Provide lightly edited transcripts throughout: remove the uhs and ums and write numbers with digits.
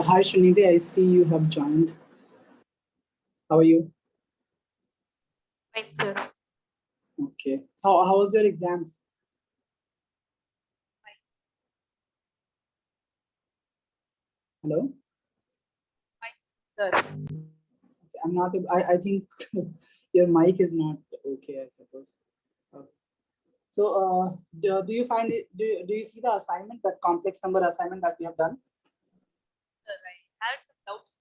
Hi Srinidhi, I see you have joined. How are you? Right, sir. Okay. How was your exams? Hello? Sir. I'm not, I think your mic is not okay, I suppose. Okay. So, do you find it, do you see the assignment, that complex number assignment that we have done? Sir, I had some doubts.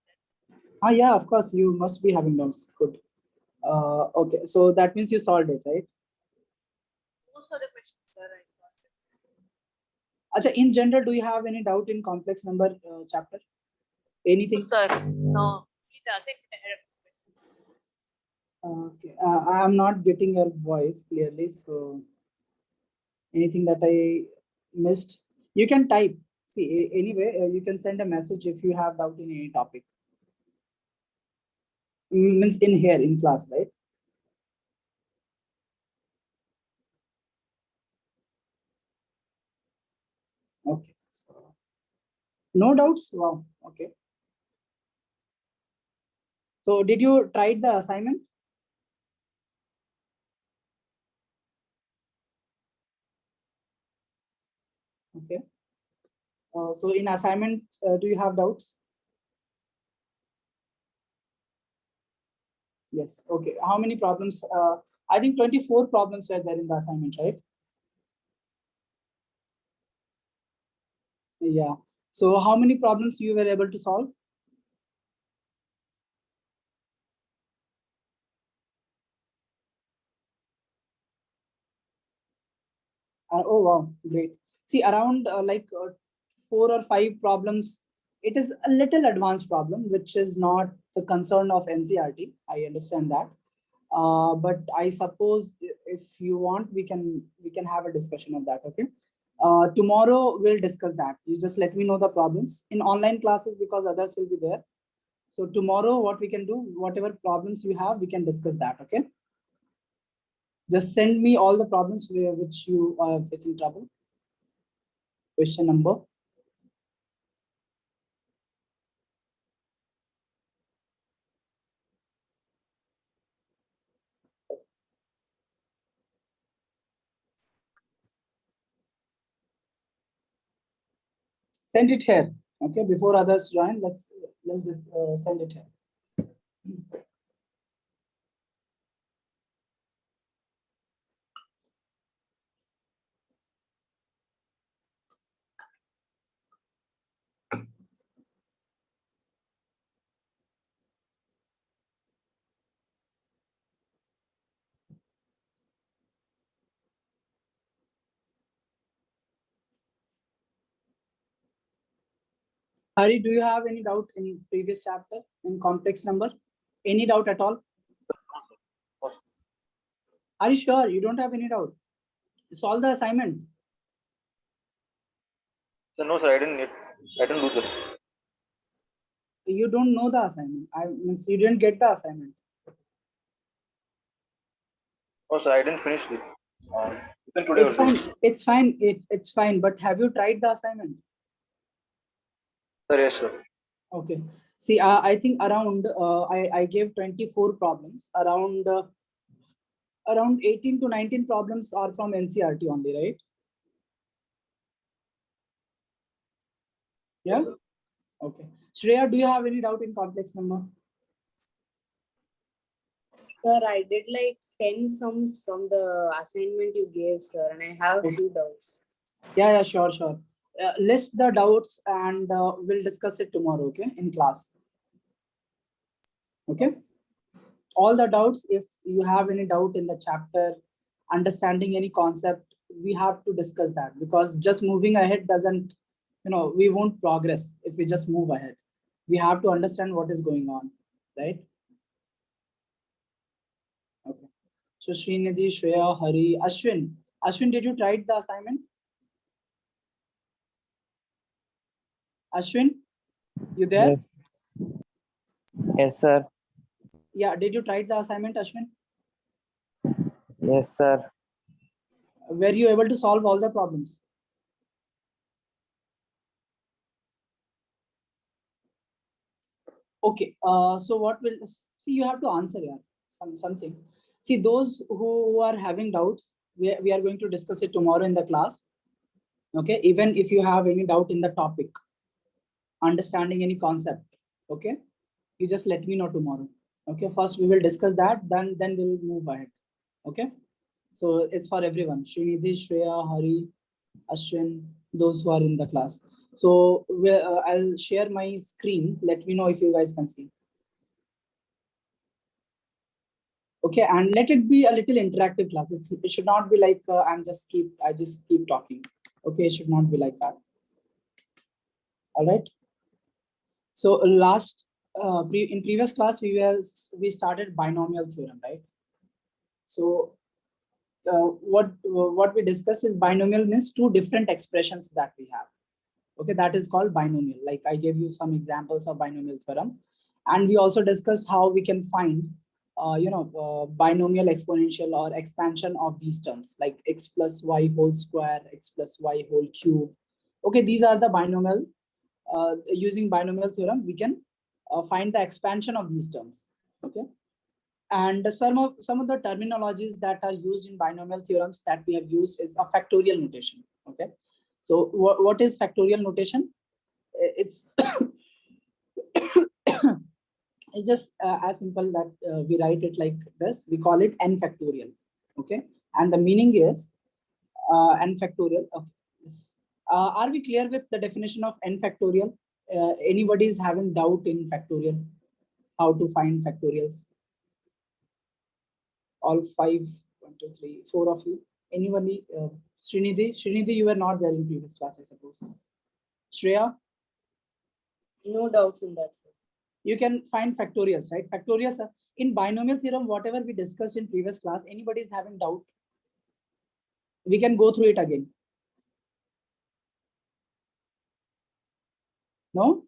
Yeah, of course, you must be having doubts. Good. Okay, so that means you solved it, right? Most of the questions, sir, I solved it. Acha, in general, do you have any doubt in complex number chapter? Anything? No, sir. No. It doesn't. Okay, I'm not getting your voice clearly, so anything that I missed, you can type. See, anyway, you can send a message if you have doubt in any topic. Means in here in class, right? Okay, so no doubts. Wow. Okay. So did you try the assignment? Okay. So in assignment, do you have doubts? Yes. Okay. How many problems? I think 24 problems were there in the assignment, right? Yeah. So how many problems you were able to solve? Oh wow, great. See, around 4 or 5 problems, it is a little advanced problem, which is not the concern of NCRT. I understand that. But I suppose if you want, we can have a discussion of that. Okay. Tomorrow we'll discuss that. You just let me know the problems in online classes because others will be there. So tomorrow, what we can do, whatever problems you have, we can discuss that. Okay. Just send me all the problems which you are facing trouble. Question number. Send it here. Okay, before others join, let's just send it here. Hari, do you have any doubt in previous chapter in complex number? Any doubt at all? Are you sure you don't have any doubt? Solve the assignment. So no, sir, I didn't do this. You don't know the assignment. I means you didn't get the assignment. No, sir, I didn't finish it. Today It's only. fine. It's fine. It's fine. But have you tried the assignment? Sir, yes, sir. Okay. See, I think around I gave 24 problems. Around 18 to 19 problems are from NCRT only, right? Yeah. Yes, Okay. Shreya, do you have any doubt in complex number? Sir, I did like 10 sums from the assignment you gave, sir, and I have a few doubts. Yeah, sure. List the doubts and we'll discuss it tomorrow, okay, in class. Okay. All the doubts, if you have any doubt in the chapter, understanding any concept, we have to discuss that because just moving ahead doesn't, we won't progress if we just move ahead. We have to understand what is going on, right? Okay. So Srinidhi, Shreya, Hari, Ashwin. Ashwin, did you try the assignment? Ashwin, you there? Yes. Yes, sir. Yeah, did you try the assignment, Ashwin? Yes, sir. Were you able to solve all the problems? Okay. So what will see? You have to answer, yeah, something. See, those who are having doubts, we are going to discuss it tomorrow in the class. Okay. Even if you have any doubt in the topic, understanding any concept, okay, you just let me know tomorrow. Okay. First, we will discuss that. Then we will move ahead. Okay. So it's for everyone. Srinidhi, Shreya, Hari, Ashwin, those who are in the class. So I'll share my screen. Let me know if you guys can see. Okay, and let it be a little interactive class. It should not be like I just keep talking. Okay, it should not be like that. All right. So in previous class we started binomial theorem, right? So what we discussed is binomial means two different expressions that we have. Okay, that is called binomial. Like I gave you some examples of binomial theorem, and we also discussed how we can find binomial exponential or expansion of these terms, like x plus y whole square, x plus y whole cube. Okay, these are the binomial. Using binomial theorem, we can find the expansion of these terms. Okay, and some of the terminologies that are used in binomial theorems that we have used is a factorial notation. Okay, so what is factorial notation? It's it's just as simple that we write it like this. We call it n factorial. Okay, and the meaning is n factorial. Okay. Are we clear with the definition of n factorial? Anybody is having doubt in factorial? How to find factorials? All five, 1, 2, 3, 4 of you. Anybody? Srinidhi, you were not there in previous class, I suppose. Shreya, No doubts in that, sir. you can find factorials, right? Factorials are in binomial theorem, whatever we discussed in previous class. Anybody is having doubt? We can go through it again. No?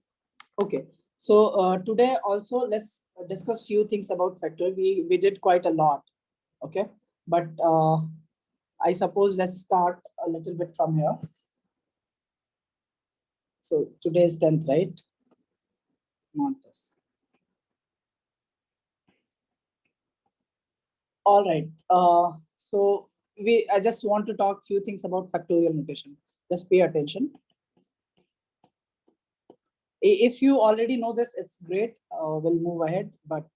Okay. So today also let's discuss few things about factorial. We did quite a lot. Okay. But I suppose let's start a little bit from here. So today is 10th, right? Not this. All right. So I just want to talk few things about factorial notation. Just pay attention. If you already know this, it's great. We'll move ahead, but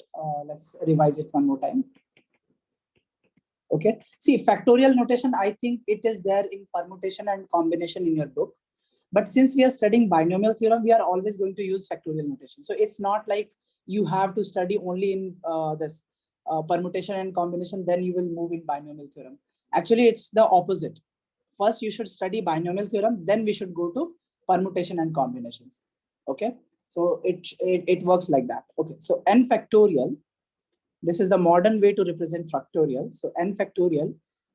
let's revise it one more time. Okay. See, factorial notation, I think it is there in permutation and combination in your book. But since we are studying binomial theorem, we are always going to use factorial notation. So it's not like you have to study only in this permutation and combination, then you will move in binomial theorem. Actually, it's the opposite. First, you should study binomial theorem, then we should go to permutation and combinations. Okay, so it works like that. Okay, so n factorial, this is the modern way to represent factorial. So n factorial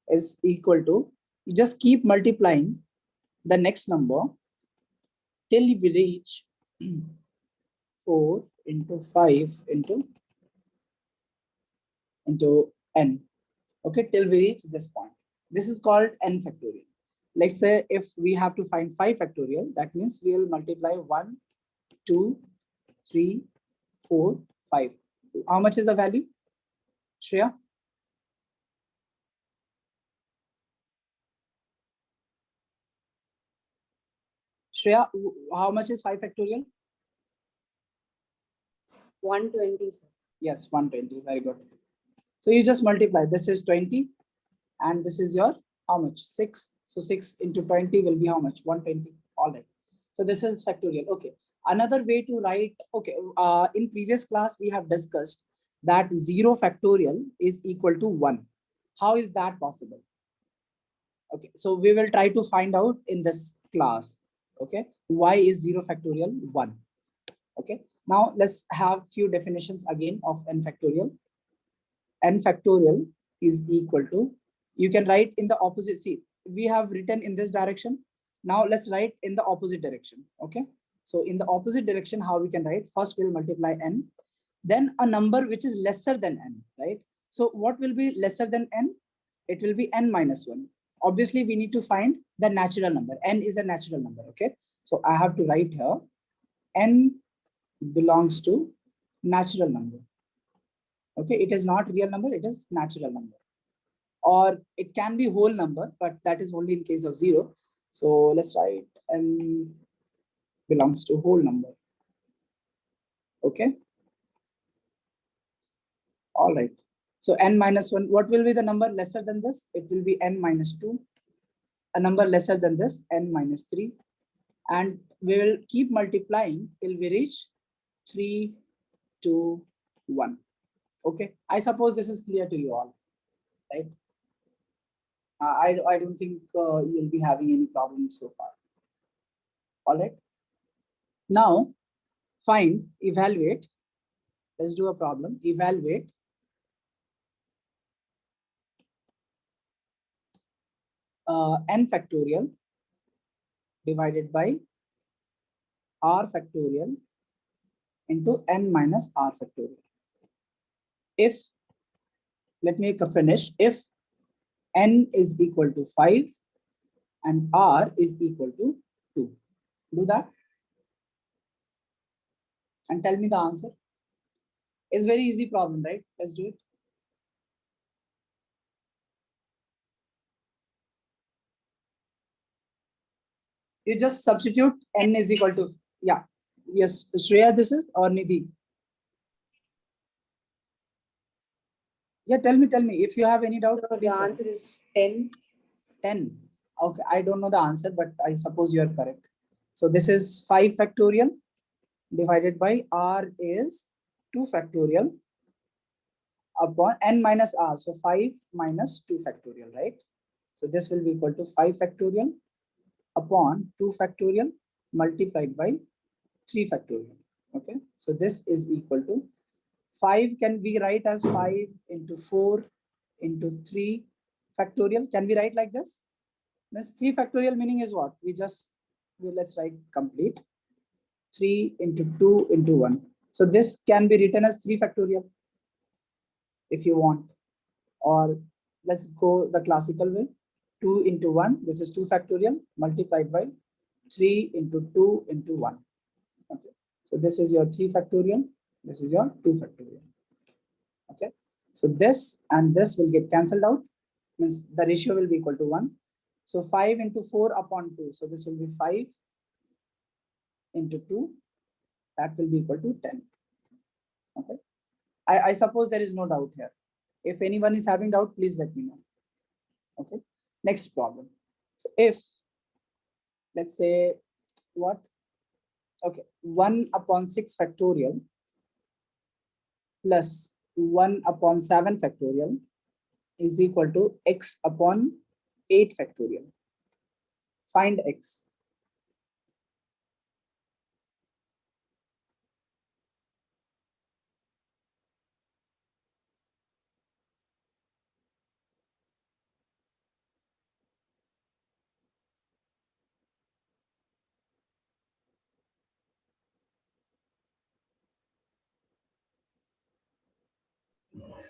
is equal to, you just keep multiplying the next number till we reach 4 into 5 into n. Okay, till we reach this point. This is called n factorial. Let's say if we have to find 5 factorial, that means we will multiply 1, 2, 3, 4, 5. How much is the value? Shreya? Shreya, how much is 5 factorial? 120, sir. Yes, 120. Very good. So you just multiply. This is 20 and this is your how much? 6. So 6 into 20 will be how much? 120. All right. So this is factorial. Okay. Another way to write, okay, in previous class we have discussed that 0 factorial is equal to 1. How is that possible? Okay, so we will try to find out in this class. Okay, why is 0 factorial 1? Okay, now let's have few definitions again of n factorial. N factorial is equal to, you can write in the opposite. See, we have written in this direction. Now let's write in the opposite direction. Okay, so in the opposite direction, how we can write? First we'll multiply n, then a number which is lesser than n, right? So what will be lesser than n? It will be n minus 1. Obviously we need to find the natural number. N is a natural number. Okay, so I have to write here n belongs to natural number. Okay, it is not real number, it is natural number. Or it can be whole number, but that is only in case of 0. So let's write n belongs to whole number. Okay. All right. So n minus 1, what will be the number lesser than this? It will be n minus 2. A number lesser than this, n minus 3. And we will keep multiplying till we reach 3, 2, 1. Okay. I suppose this is clear to you all, right? I don't think you'll be having any problems so far. All right. Now, find, evaluate. Let's do a problem. Evaluate n factorial divided by r factorial into n minus r factorial. If, let me finish, if n is equal to 5 and r is equal to 2. Do that and tell me the answer. It's very easy problem, right? Let's do it. You just substitute n is equal to, yeah. Yes, Shreya, this is, or Nidhi? Yeah, tell me if you have any doubt. So the answer is 10. 10. Okay, I don't know the answer, but I suppose you are correct. So this is 5 factorial divided by r is 2 factorial upon n minus r. So 5 minus 2 factorial, right? So this will be equal to 5 factorial upon 2 factorial multiplied by 3 factorial. Okay, so this is equal to 5 can be write as 5 into 4 into 3 factorial. Can we write like this? This 3 factorial meaning is what? Let's write complete. 3 into 2 into 1. So this can be written as 3 factorial if you want. Or let's go the classical way. 2 into 1. This is 2 factorial multiplied by 3 into 2 into 1. Okay. So this is your 3 factorial. This is your 2 factorial. Okay. So this and this will get cancelled out. Means the ratio will be equal to 1. So 5 into 4 upon 2. So this will be 5 into 2. That will be equal to 10. Okay. I suppose there is no doubt here. If anyone is having doubt, please let me know. Okay. Next problem. So if, let's say, what? Okay. 1 upon 6 factorial plus 1 upon 7 factorial is equal to x upon 8 factorial. Find x.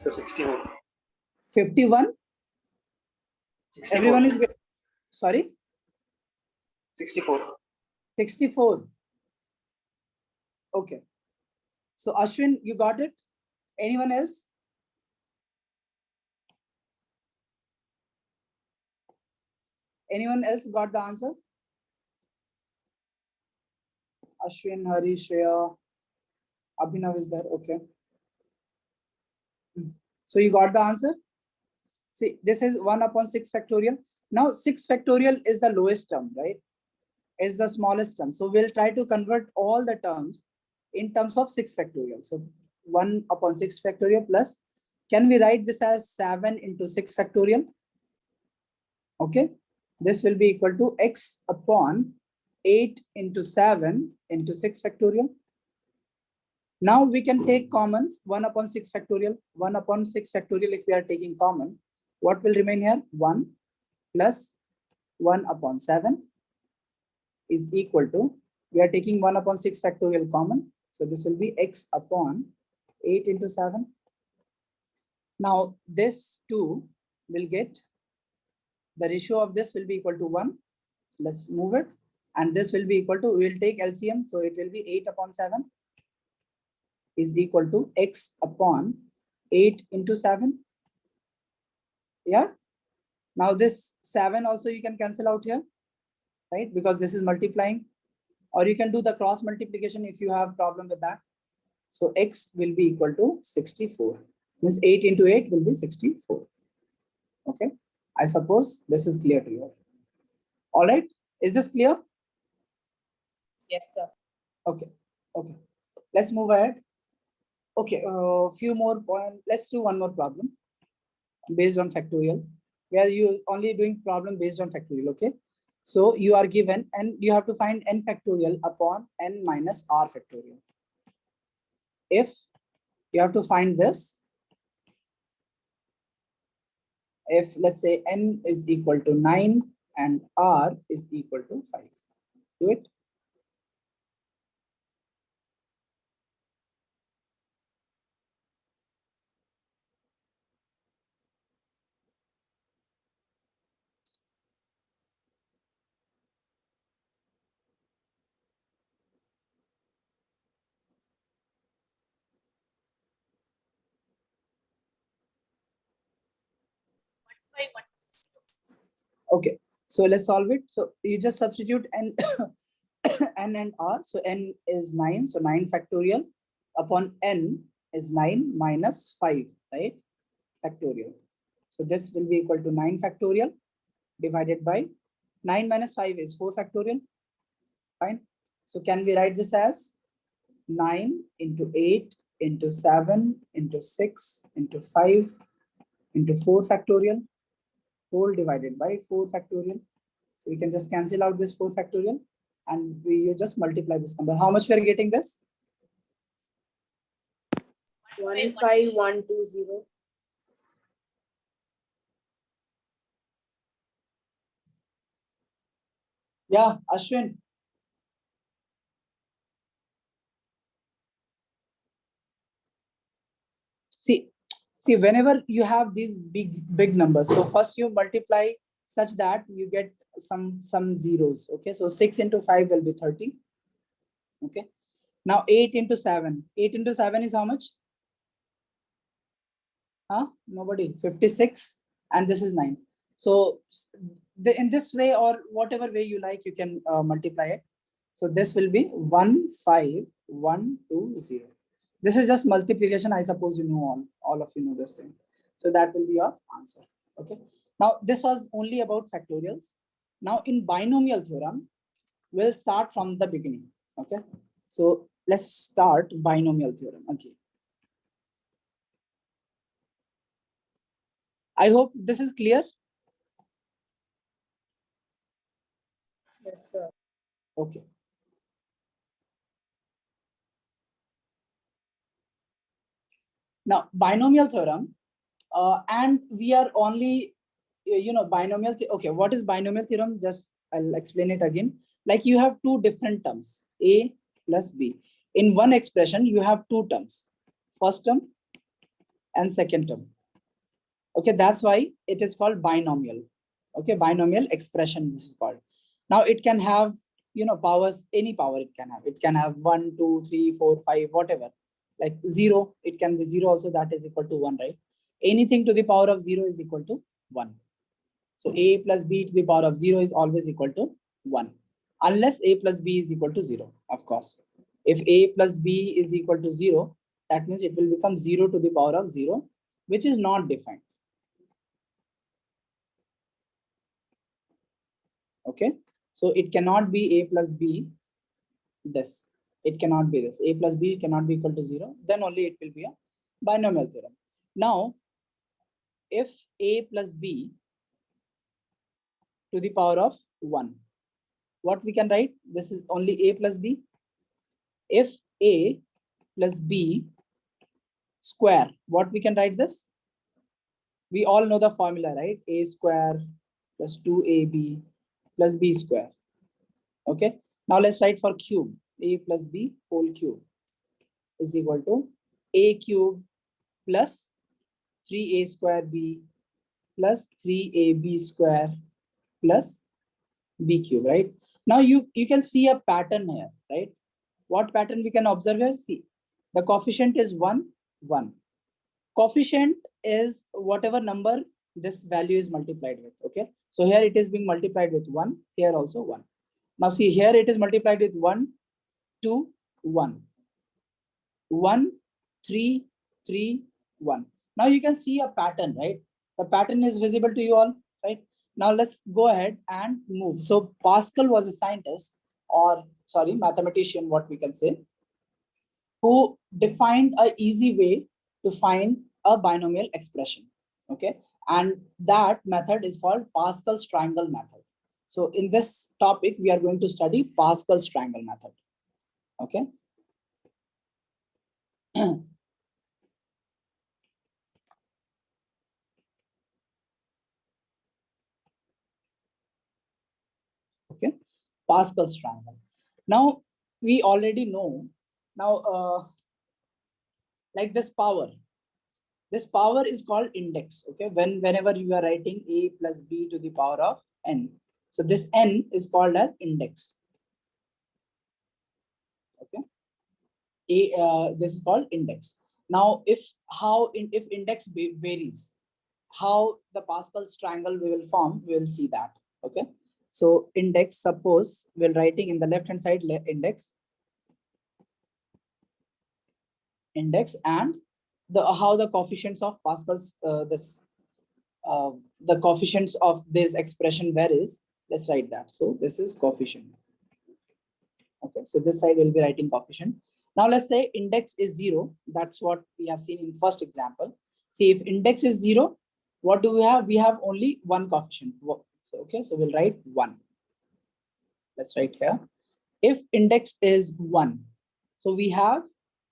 So 61. 51. 64. Everyone is, sorry, 64. 64. Okay. So Ashwin, you got it? Anyone else? Anyone else got the answer? Ashwin, Hari, Shreya, Abhinav is there. Okay. So you got the answer? See, this is 1 upon 6 factorial. Now 6 factorial is the lowest term, right? It's the smallest term. So we'll try to convert all the terms in terms of 6 factorial. So 1 upon 6 factorial plus, can we write this as 7 into 6 factorial? Okay. This will be equal to x upon 8 into 7 into 6 factorial. Now we can take commons 1 upon 6 factorial. 1 upon 6 factorial, if we are taking common, what will remain here? 1 plus 1 upon 7 is equal to, we are taking 1 upon 6 factorial common. So this will be x upon 8 into 7. Now this 2 will get, the ratio of this will be equal to 1. So let's move it. And this will be equal to, we will take LCM. So it will be 8 upon 7. is equal to x upon 8 into 7. Yeah. Now this 7 also you can cancel out here, right? Because this is multiplying, or you can do the cross multiplication if you have problem with that. So x will be equal to 64. Means 8 into 8 will be 64. Okay. I suppose this is clear to you. All right. Is this clear? Yes, sir. Okay. Okay. Let's move ahead. Okay. Few more points. Let's do one more problem based on factorial, where you only doing problem based on factorial. Okay. So you are given and you have to find n factorial upon n minus r factorial. If you have to find this, if let's say n is equal to 9 and r is equal to 5. Do it. By 1. Okay, so let's solve it. So you just substitute n n and r. So n is 9, so 9 factorial upon n is 9 minus 5, right? Factorial. So this will be equal to 9 factorial divided by 9 minus 5 is 4 factorial. Fine. So can we write this as 9 into 8 into 7 into 6 into 5 into 4 factorial whole divided by 4 factorial. So we can just cancel out this 4 factorial and you just multiply this number. How much we are getting this? 15120. Yeah, Ashwin. See, whenever you have these big numbers, so first you multiply such that you get some zeros. Okay, so 6 into 5 will be 30. Okay, now 8 into 7. 8 into 7 is how much? Huh? Nobody. 56, and this is 9. So in this way or whatever way you like, you can multiply it. So this will be 15120. This is just multiplication. I suppose you know all of you know this thing. So that will be your answer. Okay. Now this was only about factorials. Now in binomial theorem, we'll start from the beginning. Okay. So let's start binomial theorem again. I hope this is clear. Yes, sir. Okay. Now binomial theorem, and we are only, binomial. Okay, what is binomial theorem? Just I'll explain it again. Like you have two different terms, a plus b. In one expression, you have two terms, first term and second term. Okay, that's why it is called binomial. Okay, binomial expression this is called. Now it can have, powers, any power it can have. It can have 1, 2, 3, 4, 5, whatever. Like 0, it can be 0 also, that is equal to 1, right? Anything to the power of 0 is equal to 1. So a plus b to the power of 0 is always equal to 1. Unless a plus b is equal to 0, of course. If a plus b is equal to 0, that means it will become 0 to the power of 0, which is not defined. Okay, so it cannot be a plus b this. It cannot be this. A plus b cannot be equal to 0. Then only it will be a binomial theorem. Now, if a plus b to the power of 1, what we can write? This is only a plus b. If a plus b square, what we can write this? We all know the formula, right? A square plus 2ab plus b square. Okay, now let's write for cube. A plus b whole cube is equal to a cube plus 3a square b plus 3ab square plus b cube, right? Now you can see a pattern here, right? What pattern we can observe here? See, The coefficient is 1, 1. Coefficient is whatever number this value is multiplied with. Okay. So here it is being multiplied with 1. Here also 1. Now see, here it is multiplied with 1, 2, 1. 1, 3, 3, 1. Now you can see a pattern, right? The pattern is visible to you all, right? Now let's go ahead and move. So Pascal was a scientist, or sorry, mathematician, what we can say, who defined a easy way to find a binomial expression. Okay. And that method is called Pascal's triangle method. So in this topic, we are going to study Pascal's triangle method. Okay. Okay, Pascal's triangle. Now we already know. Now, like this power is called index. Okay, whenever you are writing a plus b to the power of n, so this n is called as index. Okay, this is called index. Now, if index varies, how the Pascal's triangle we will form, we will see that. Okay, so index, suppose we're writing in the left hand side index, and how the coefficients of Pascal's the coefficients of this expression varies. Let's write that. So this is coefficient. Okay, so this side will be writing coefficient. Now let's say index is 0. That's what we have seen in first example. See, if index is 0, what do we have? We have only one coefficient. So, okay, so we'll write 1. Let's write here. If index is 1, so we have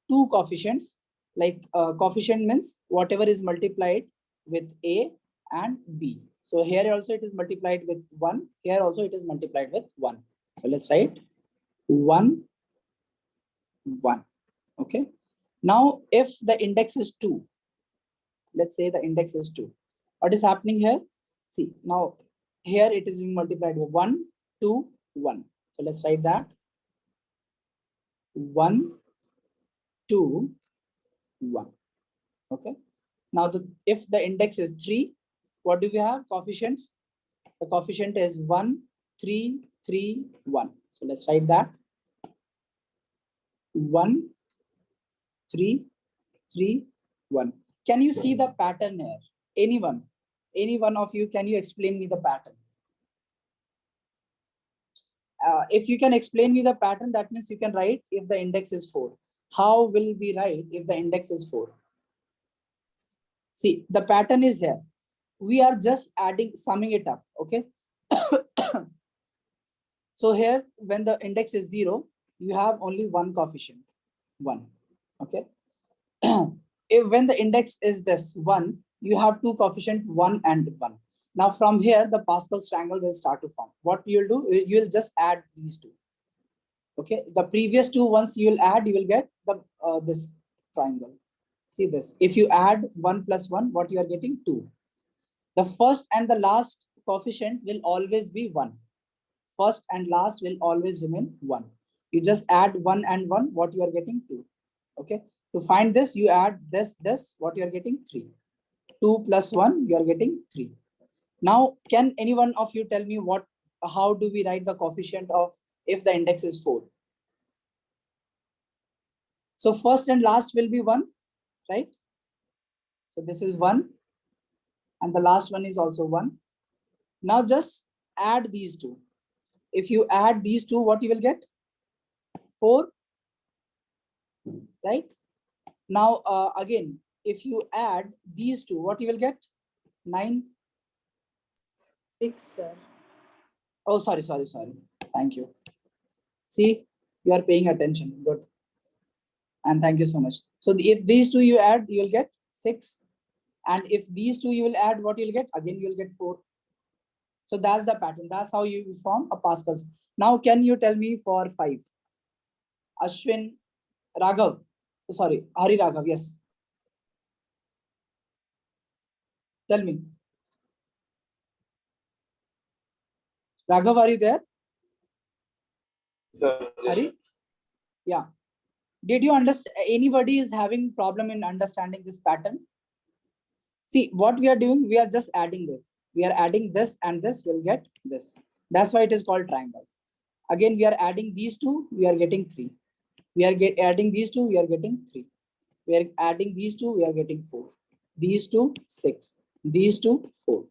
two coefficients. Like coefficient means whatever is multiplied with a and b. So here also it is multiplied with 1. Here also it is multiplied with 1. So let's write 1, 1. Okay. Now if the index is 2, let's say the index is 2. What is happening here? See, now here it is being multiplied with 1, 2, 1. So let's write that 1, 2, 1. Okay. Now if the index is 3, what do we have? Coefficients. The coefficient is 1, 3, 3, 1. So let's write that 1, 3, 3, 1. Can you see the pattern here? Anyone? Any one of you, can you explain me the pattern? If you can explain me the pattern, that means you can write if the index is 4. How will we write if the index is 4? See, the pattern is here. We are just summing it up. Okay. So here, when the index is 0, you have only one coefficient, 1. Okay. When the index is this 1, you have two coefficient, 1 and 1. Now from here, the Pascal's triangle will start to form. What you'll do, you'll just add these two. Okay, the previous two, once you will add, you will get the this triangle. See this. If you add 1 plus 1, what you are getting? 2. The first and the last coefficient will always be 1. First and last will always remain 1. You just add 1 and 1, what you are getting? 2. Okay. To find this, you add this, what you are getting? 3. 2 plus 1, you are getting 3. Now, can any one of you tell me how do we write the coefficient of if the index is 4? So first and last will be 1, right? So this is 1 and the last one is also 1. Now just add these two. If you add these two, what you will get? 4, right? Now again, if you add these two, what you will get? 9. 6, sir. Oh, sorry. Thank you. See, you are paying attention. Good. And thank you so much. So if these two you add, you will get 6. And if these two you will add, what you'll get? Again, you will get 4. So that's the pattern. That's how you form a Pascal's. Now, can you tell me for 5? Ashwin, Raghav. Sorry, Hari Raghav. Yes. Tell me. Raghav, are you there? Sir, Hari? Yeah. Did you understand? Anybody is having problem in understanding this pattern? See what we are doing, we are just adding this. We are adding this and this will get this. That's why it is called triangle. Again, we are adding these two, we are getting 3. We are adding these two, we are getting 3. We are adding these two, we are getting 4. These two, 6. These two, 4.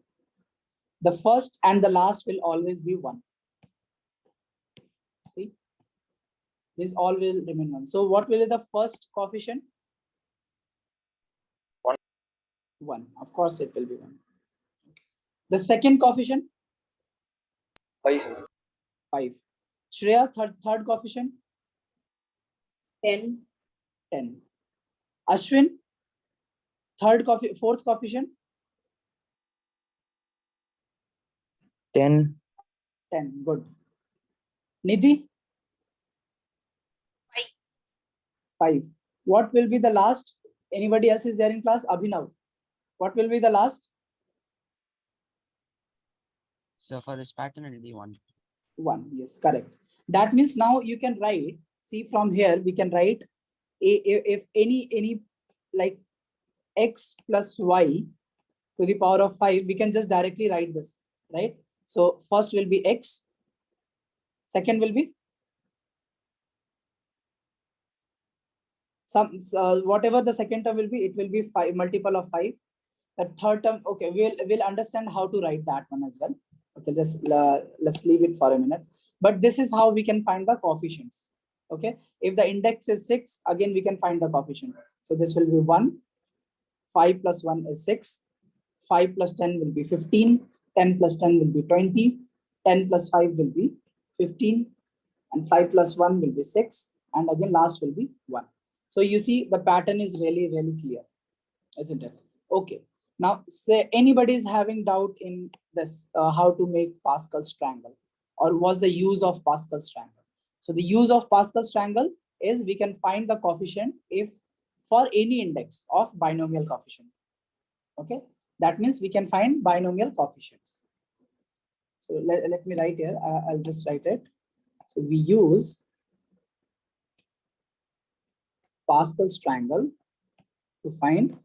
The first and the last will always be 1. See, this all will remain 1. So what will be the first coefficient? 1. 1. Of course, it will be 1. The second coefficient? 5, sir. 5. Shreya, third coefficient? 10. 10. Ashwin, fourth coefficient? 10. 10. Good. Nidhi? 5. 5. What will be the last? Anybody else is there in class? Abhinav. What will be the last? So for this pattern, it will be 1. 1. Yes, correct. That means now you can write, see from here, we can write if any like x plus y to the power of 5, we can just directly write this, right? So first will be x, second will be some whatever the second term will be, it will be 5 multiple of 5. The third term, okay, we'll understand how to write that one as well. Okay, just let's leave it for a minute. But this is how we can find the coefficients. Okay, if the index is 6, again we can find the coefficient. So this will be 1. 5 plus 1 is 6. 5 plus 10 will be 15. 10 plus 10 will be 20. 10 plus 5 will be 15. And 5 plus 1 will be 6. And again, last will be 1. So you see the pattern is really, really clear, isn't it? Okay. Now, say anybody is having doubt in this, how to make Pascal's triangle, or what's the use of Pascal's triangle? So the use of Pascal's triangle is we can find the coefficient if for any index of binomial coefficient. Okay, that means we can find binomial coefficients. So let me write here. I'll just write it. So we use Pascal's triangle to find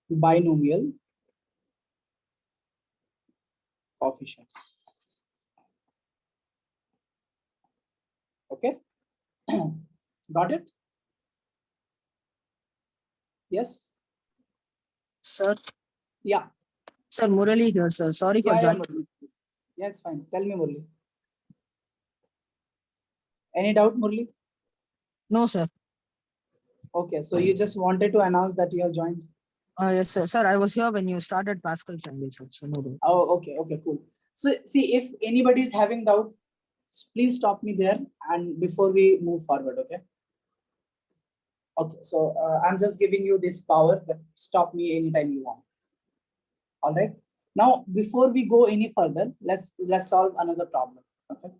binomial coefficients. Okay, got it? Yes. Sir, Yeah. sir, Murali here, sir. Sorry for Yeah, joining. Murli. Yeah, it's fine. Tell me, Murli. Any doubt, Murli? No, sir. Okay, so you just wanted to announce that you have joined. Yes, sir. Sir, I was here when you started Pascal triangle, sir. So no doubt. Oh, okay, okay, cool. So see, if anybody is having doubt, please stop me there and before we move forward, okay? Okay, so I'm just giving you this power that stop me anytime you want. All right. Now, before we go any further, let's solve another problem. Okay.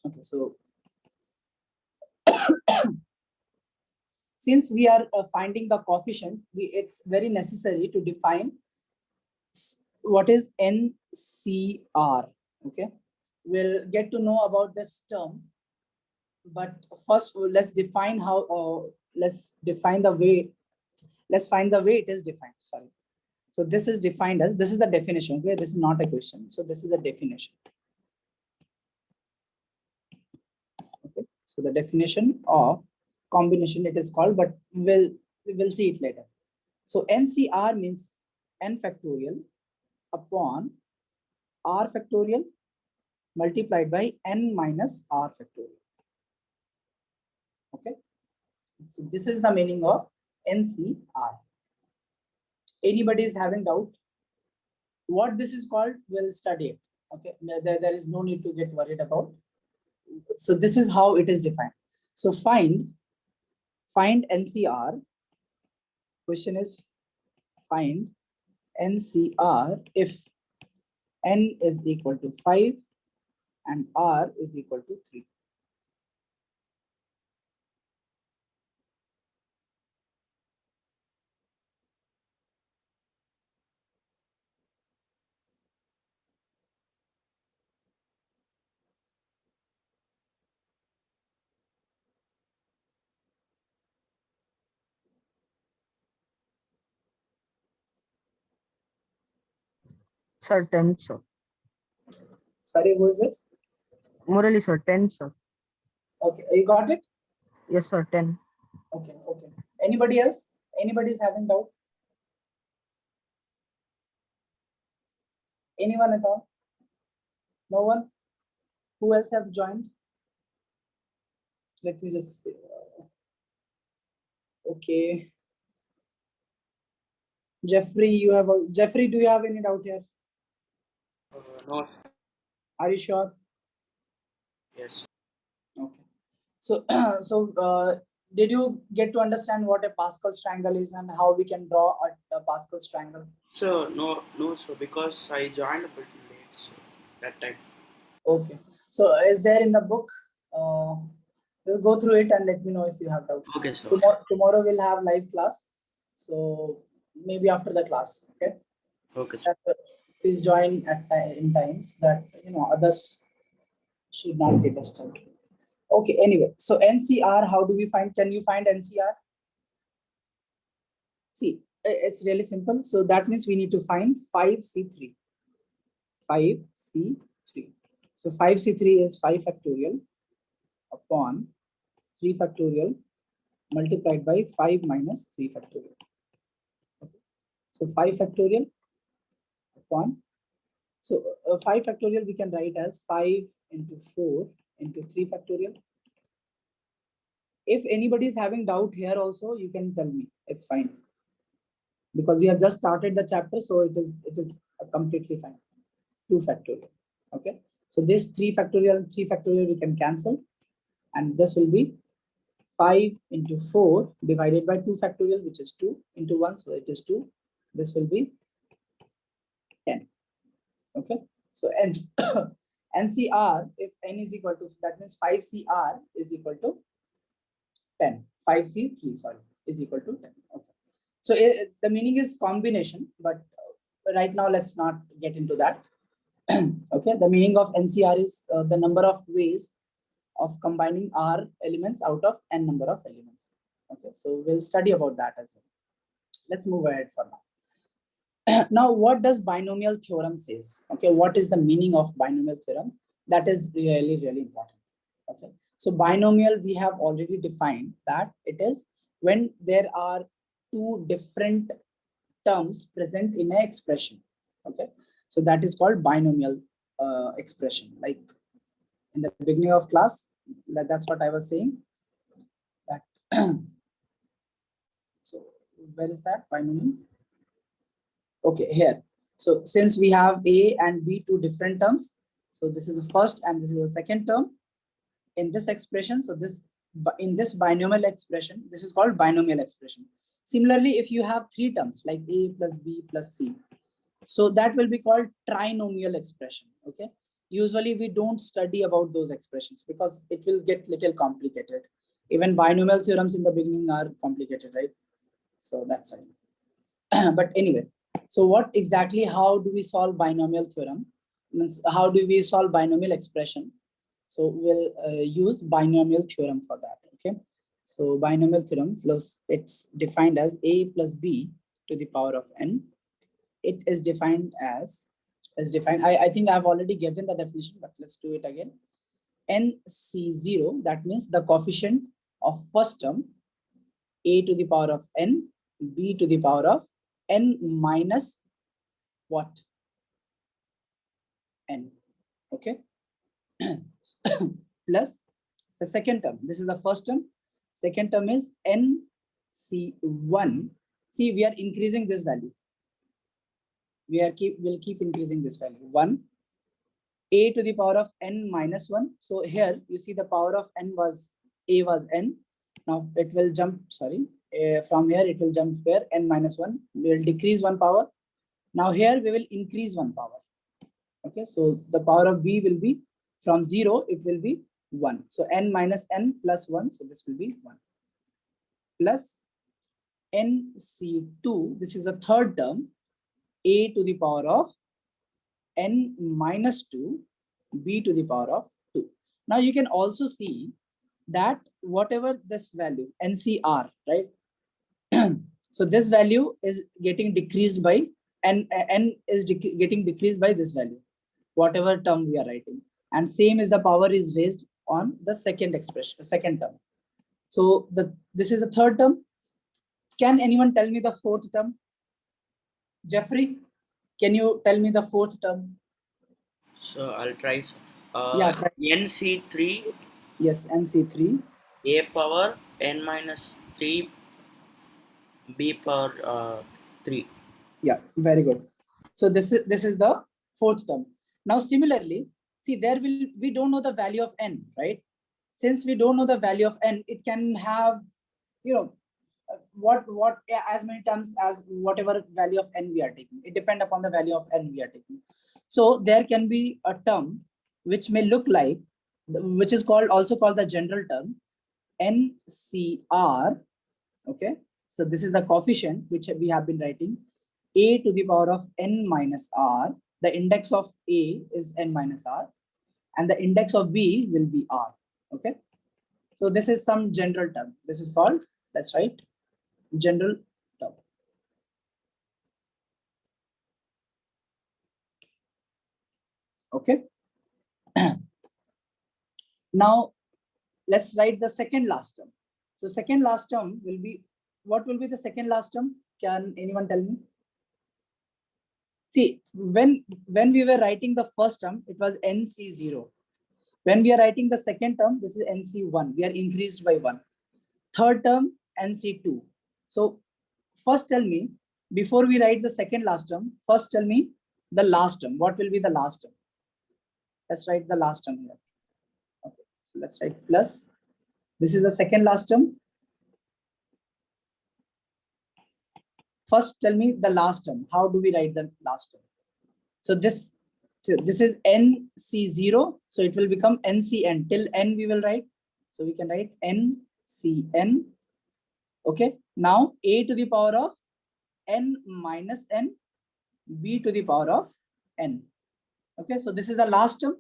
Okay, so since we are finding the coefficient, it's very necessary to define what is NCR. Okay, we'll get to know about this term, but first let's define how. Let's define the way. Let's find the way it is defined. Sorry. So this is defined as, this is the definition. Okay, this is not a question. So this is a definition. Okay, so the definition of combination it is called, but we'll see it later. So NCR means n factorial upon r factorial multiplied by n minus r factorial. Okay, so this is the meaning of NCR. Anybody is having doubt what this is called, we'll study it. Okay, there is no need to get worried about. So this is how it is defined. So find NCR. Question is find NCR if n is equal to 5 and r is equal to 3. Sir, 10, sir. Sorry, who is this? Murali, sir, 10, sir. Okay, you got it? Yes, sir, 10. Okay, okay. Anybody else? Anybody is having doubt? Anyone at all? No one? Who else have joined? Let me just see. Okay. Jeffrey, Jeffrey, do you have any doubt here? No, sir. Are you sure? Yes. Okay. So, did you get to understand what a Pascal's triangle is and how we can draw a Pascal's triangle? So no, sir, because I joined a bit late, so that time. Okay. So, is there in the book? We'll go through it and let me know if you have doubt. Okay, sir. Tomorrow we'll have live class. So maybe after the class. Okay. Okay, sir. Please join at in time so that others should not be disturbed. Okay. Anyway, so NCR, how do we find? Can you find NCR? See, it's really simple. So that means we need to find 5C3. 5C3. So 5C3 is 5 factorial upon 3 factorial multiplied by 5 minus 3 factorial. Okay. So 5 factorial upon, so 5 factorial we can write as 5 into 4 into 3 factorial. If anybody is having doubt here also, you can tell me, it's fine. Because we have just started the chapter, so it is completely fine. 2 factorial. Okay. So this 3 factorial and 3 factorial we can cancel. And this will be 5 into 4 divided by 2 factorial, which is 2 into 1. So it is 2. This will be 10. Okay. So NCR, if n is equal to, that means 5CR is equal to 10. 5C3, sorry, is equal to 10. Okay. So the meaning is combination, but right now let's not get into that. Okay. The meaning of NCR is the number of ways of combining R elements out of n number of elements. Okay. So we'll study about that as well. Let's move ahead for now. Now, what does binomial theorem says? Okay, what is the meaning of binomial theorem? That is really, really important. Okay, so binomial we have already defined that it is when there are two different terms present in an expression. Okay, so that is called binomial expression. Like in the beginning of class, that's what I was saying. That so where is that binomial? Okay, here. So since we have A and B, two different terms, so this is the first and this is the second term in this expression. So in this binomial expression, this is called binomial expression. Similarly, if you have three terms like A plus B plus C, so that will be called trinomial expression. Okay. Usually we don't study about those expressions because it will get little complicated. Even binomial theorems in the beginning are complicated, right? So that's why. But anyway, so what exactly, how do we solve binomial theorem? Means how do we solve binomial expression? So we'll use binomial theorem for that. Okay. So binomial theorem, it's defined as A plus B to the power of n. It is defined as, I think I've already given the definition, but let's do it again. NC0, that means the coefficient of first term, A to the power of n, B to the power of n minus what? N. Okay. Plus the second term. This is the first term. Second term is NC1. See, we are increasing this value. We'll keep increasing this value. 1. A to the power of n minus 1. So here you see the power of n was, A was n. Now it will jump, sorry, from here it will jump where n minus 1. We will decrease one power. Now here we will increase one power. Okay, so the power of B will be from 0, it will be 1. So n minus n plus 1, so this will be 1. Plus NC2, this is the third term, A to the power of n minus 2, B to the power of 2. Now you can also see that whatever this value, NCR, right? So this value is getting decreased by n is getting decreased by this value, whatever term we are writing. And same is the power is raised on the second expression, second term. So this is the third term. Can anyone tell me the fourth term? Jeffrey, can you tell me the fourth term? So I'll try. Yeah, try. NC3 Yes, NC3. A power n minus 3 B power 3. Yeah, very good. So this is the fourth term. Now similarly, see we don't know the value of n, right? Since we don't know the value of n, it can have, you know, as many terms as whatever value of n we are taking. It depends upon the value of n we are taking. So there can be a term which may look like, which is also called the general term, NCR. Okay, so this is the coefficient which we have been writing, a to the power of n minus r. The index of a is n minus r, and the index of b will be r. Okay, so this is some general term. This is called, let's write, general term. Okay. Now let's write the second last term. So second last term will be, what will be the second last term? Can anyone tell me? See, when we were writing the first term, it was NC0. When we are writing the second term, this is NC1. We are increased by 1. Third term, NC2. So first tell me, before we write the second last term, first tell me the last term. What will be the last term? Let's write the last term here. Okay, so let's write plus. This is the second last term. First tell me the last term. How do we write the last term? So this is NC0. So it will become NCN. Till n we will write. So we can write NCN. Okay. Now a to the power of n minus n, b to the power of n. Okay. So this is the last term,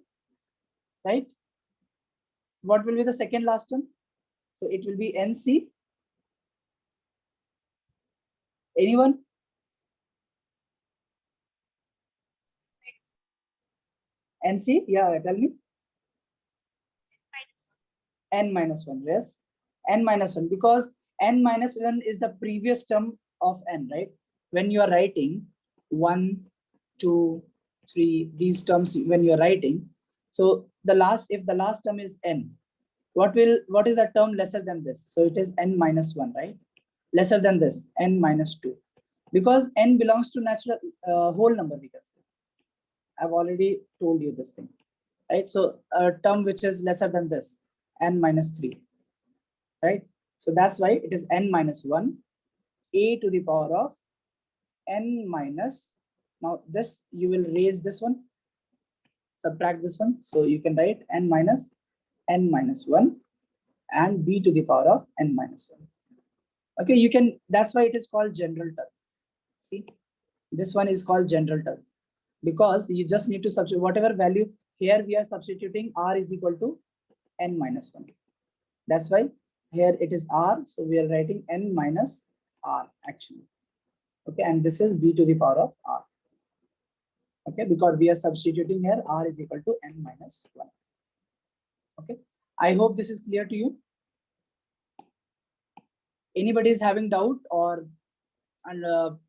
right? What will be the second last term? So it will be NC. Anyone? NC? Yeah, tell me. N minus 1, yes. N minus 1, because n minus 1 is the previous term of n, right? When you are writing 1, 2, 3, these terms when you are writing. So if the last term is n, what is the term lesser than this? So it is n minus 1, right? Lesser than this, n minus 2. Because n belongs to natural whole number, we can say. I've already told you this thing, right? So a term which is lesser than this, n minus 3, right? So that's why it is n minus 1, a to the power of n minus, now this you will raise this one, subtract this one. So you can write n minus 1 and b to the power of n minus 1. Okay, you can, that's why it is called general term. See, this one is called general term because you just need to substitute whatever value. Here we are substituting r is equal to n minus 1. That's why here it is r. So we are writing n minus r actually. Okay, and this is b to the power of r. Okay, because we are substituting here r is equal to n minus 1. Okay, I hope this is clear to you. Anybody is having doubt or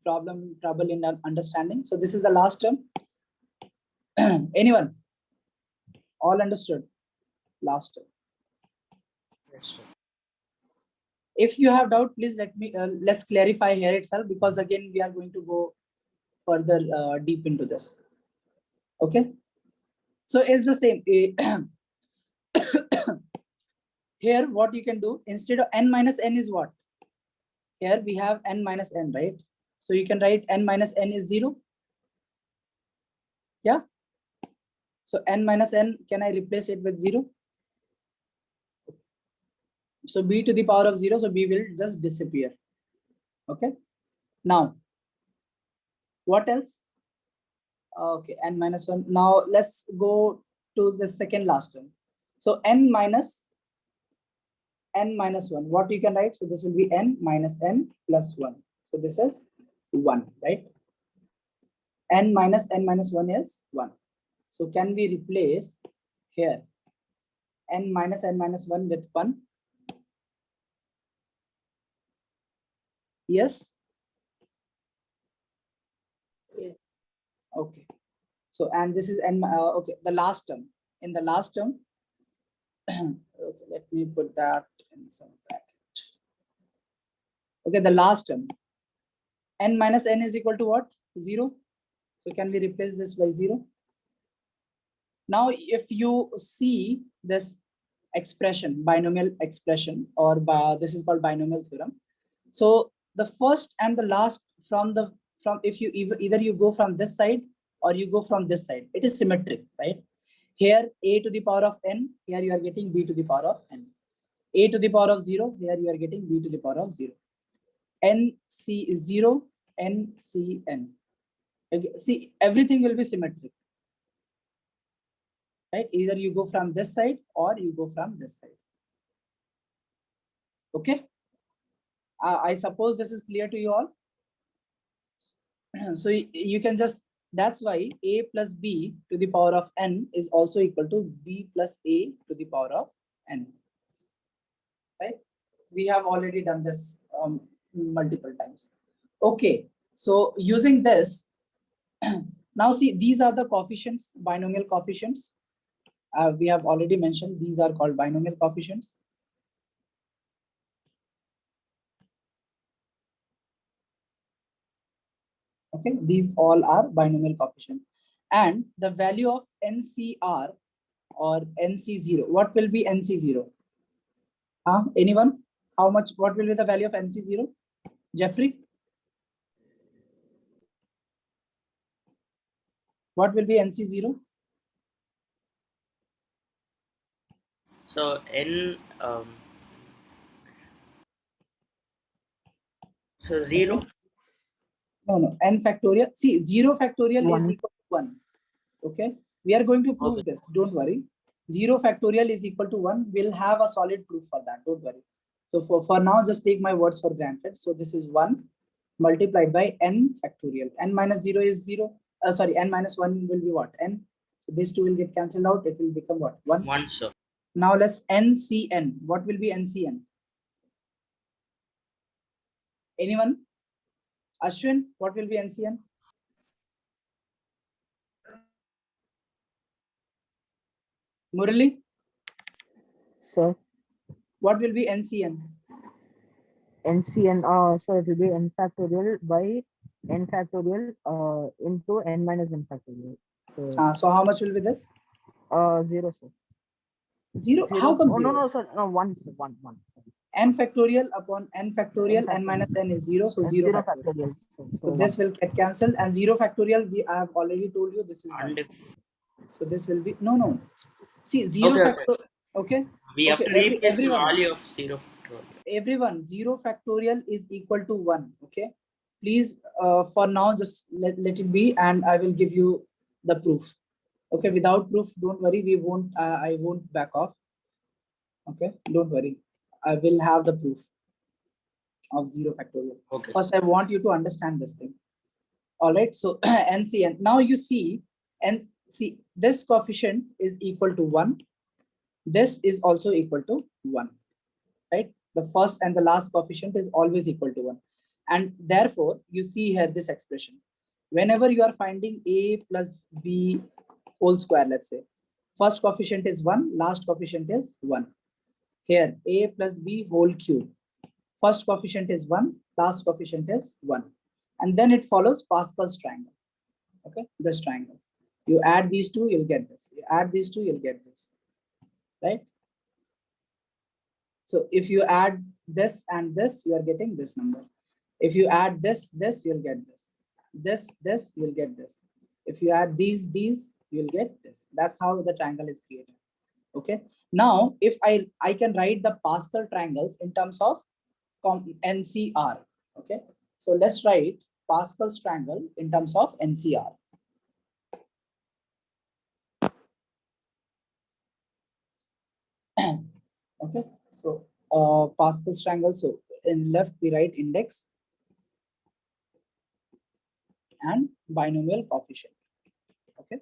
trouble in understanding? So this is the last term. Anyone? All understood? Last term. Yes, sir. If you have doubt, please let's clarify here itself, because again we are going to go further deep into this. Okay, so it's the same. Here what you can do, instead of n minus n is what? Here we have n minus n, right? So you can write n minus n is 0. Yeah. So n minus n, can I replace it with 0? So b to the power of 0, so b will just disappear. Okay. Now, what else? Okay, n minus 1. Now let's go to the second last term. So n minus 1. What you can write? So this will be n minus n plus 1. So this is 1, right? n minus 1 is 1. So can we replace here n minus 1 with 1? Yes? Yes. Okay. So, and this is n, okay, the last term. In the last term, okay, let me put that in some bracket. Okay, the last term, n minus n is equal to what? 0. So can we replace this by 0? Now, if you see this expression, binomial expression, or this is called binomial theorem. So the first and the last from if you either you go from this side or you go from this side, it is symmetric, right? Here a to the power of n, here you are getting b to the power of n. A to the power of 0, here you are getting b to the power of 0. N c is 0, n c n. Okay, see, everything will be symmetric. Right? Either you go from this side or you go from this side. Okay. I suppose this is clear to you all. So you can just, that's why a plus b to the power of n is also equal to b plus a to the power of n. Right? We have already done this multiple times. Okay. So using this, now see, these are the coefficients, binomial coefficients. We have already mentioned these are called binomial coefficients. Okay, these all are binomial coefficients. And the value of NCR or NC0, what will be NC0? Anyone? How much, what will be the value of NC0? Jeffrey? What will be NC0? So n so 0. Okay. No, n factorial. See, 0 factorial is 1. equal to 1. Okay, we are going to prove Okay. this. Don't worry. 0 factorial is equal to 1. We'll have a solid proof for that. Don't worry. So for now, just take my words for granted. So this is 1 multiplied by n factorial. N minus 0 is 0. Sorry, n minus 1 will be what? N. So these two will get cancelled out. It will become what? 1. 1, sir. Now let's NCN. What will be NCN? Anyone? Ashwin, what will be NCN? Murali, So what will be NCN? NCN, so it will be n factorial by n factorial into n minus n factorial. So how much will be this? 0, sir. 0. 0. How come Oh, 0? no, sir. No, 1, sir. 1, 1. N factorial upon n factorial, n minus n is 0, so 0 0 factorial. factorial. So this will get cancelled, and 0 factorial, I have already told you this is 1. And So this will be, no. See, 0 okay, factorial, okay? we have Okay, to replace the everyone, value of 0. 0 factorial is equal to 1, okay? Please, for now, just let it be, and I will give you the proof. Okay, without proof, don't worry, I won't back off. Okay, don't worry. I will have the proof of 0 factorial. Okay. First, I want you to understand this thing. All right, so NCN. Now you see, this coefficient is equal to 1. This is also equal to 1, right? The first and the last coefficient is always equal to 1. And therefore, you see here this expression. Whenever you are finding A plus B whole square, let's say, first coefficient is 1, last coefficient is 1. Here, A plus B whole cube. First coefficient is 1, last coefficient is 1. And then it follows Pascal's triangle. Okay, this triangle. You add these two, you'll get this. You add these two, you'll get this. Right? So if you add this and this, you are getting this number. If you add this, you'll get this. This, you'll get this. If you add these, you'll get this. That's how the triangle is created. Okay. Now, if I can write the Pascal triangles in terms of NCR. Okay. So let's write Pascal's triangle in terms of NCR. Okay. So Pascal's triangle. So in left we write index, and binomial coefficient. Okay.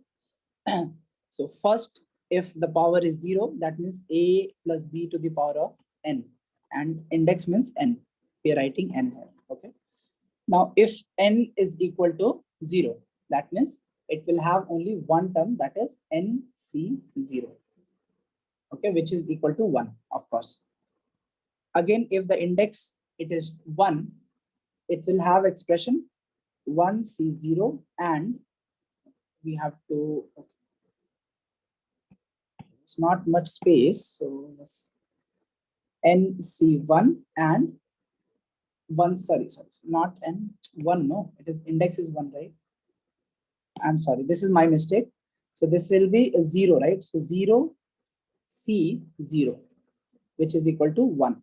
So first, if the power is 0, that means a plus b to the power of n, and index means n. We are writing n here. Okay. Now, if n is equal to 0, that means it will have only one term, that is nc0. Okay, which is equal to 1, of course. Again, if the index it is 1, it will have expression 1c0, and we have to, it's not much space, so let's nc1 and 1, sorry, not n1, no, it is index is 1, right? I'm sorry, this is my mistake. So this will be a 0, right? So 0 c0, which is equal to 1.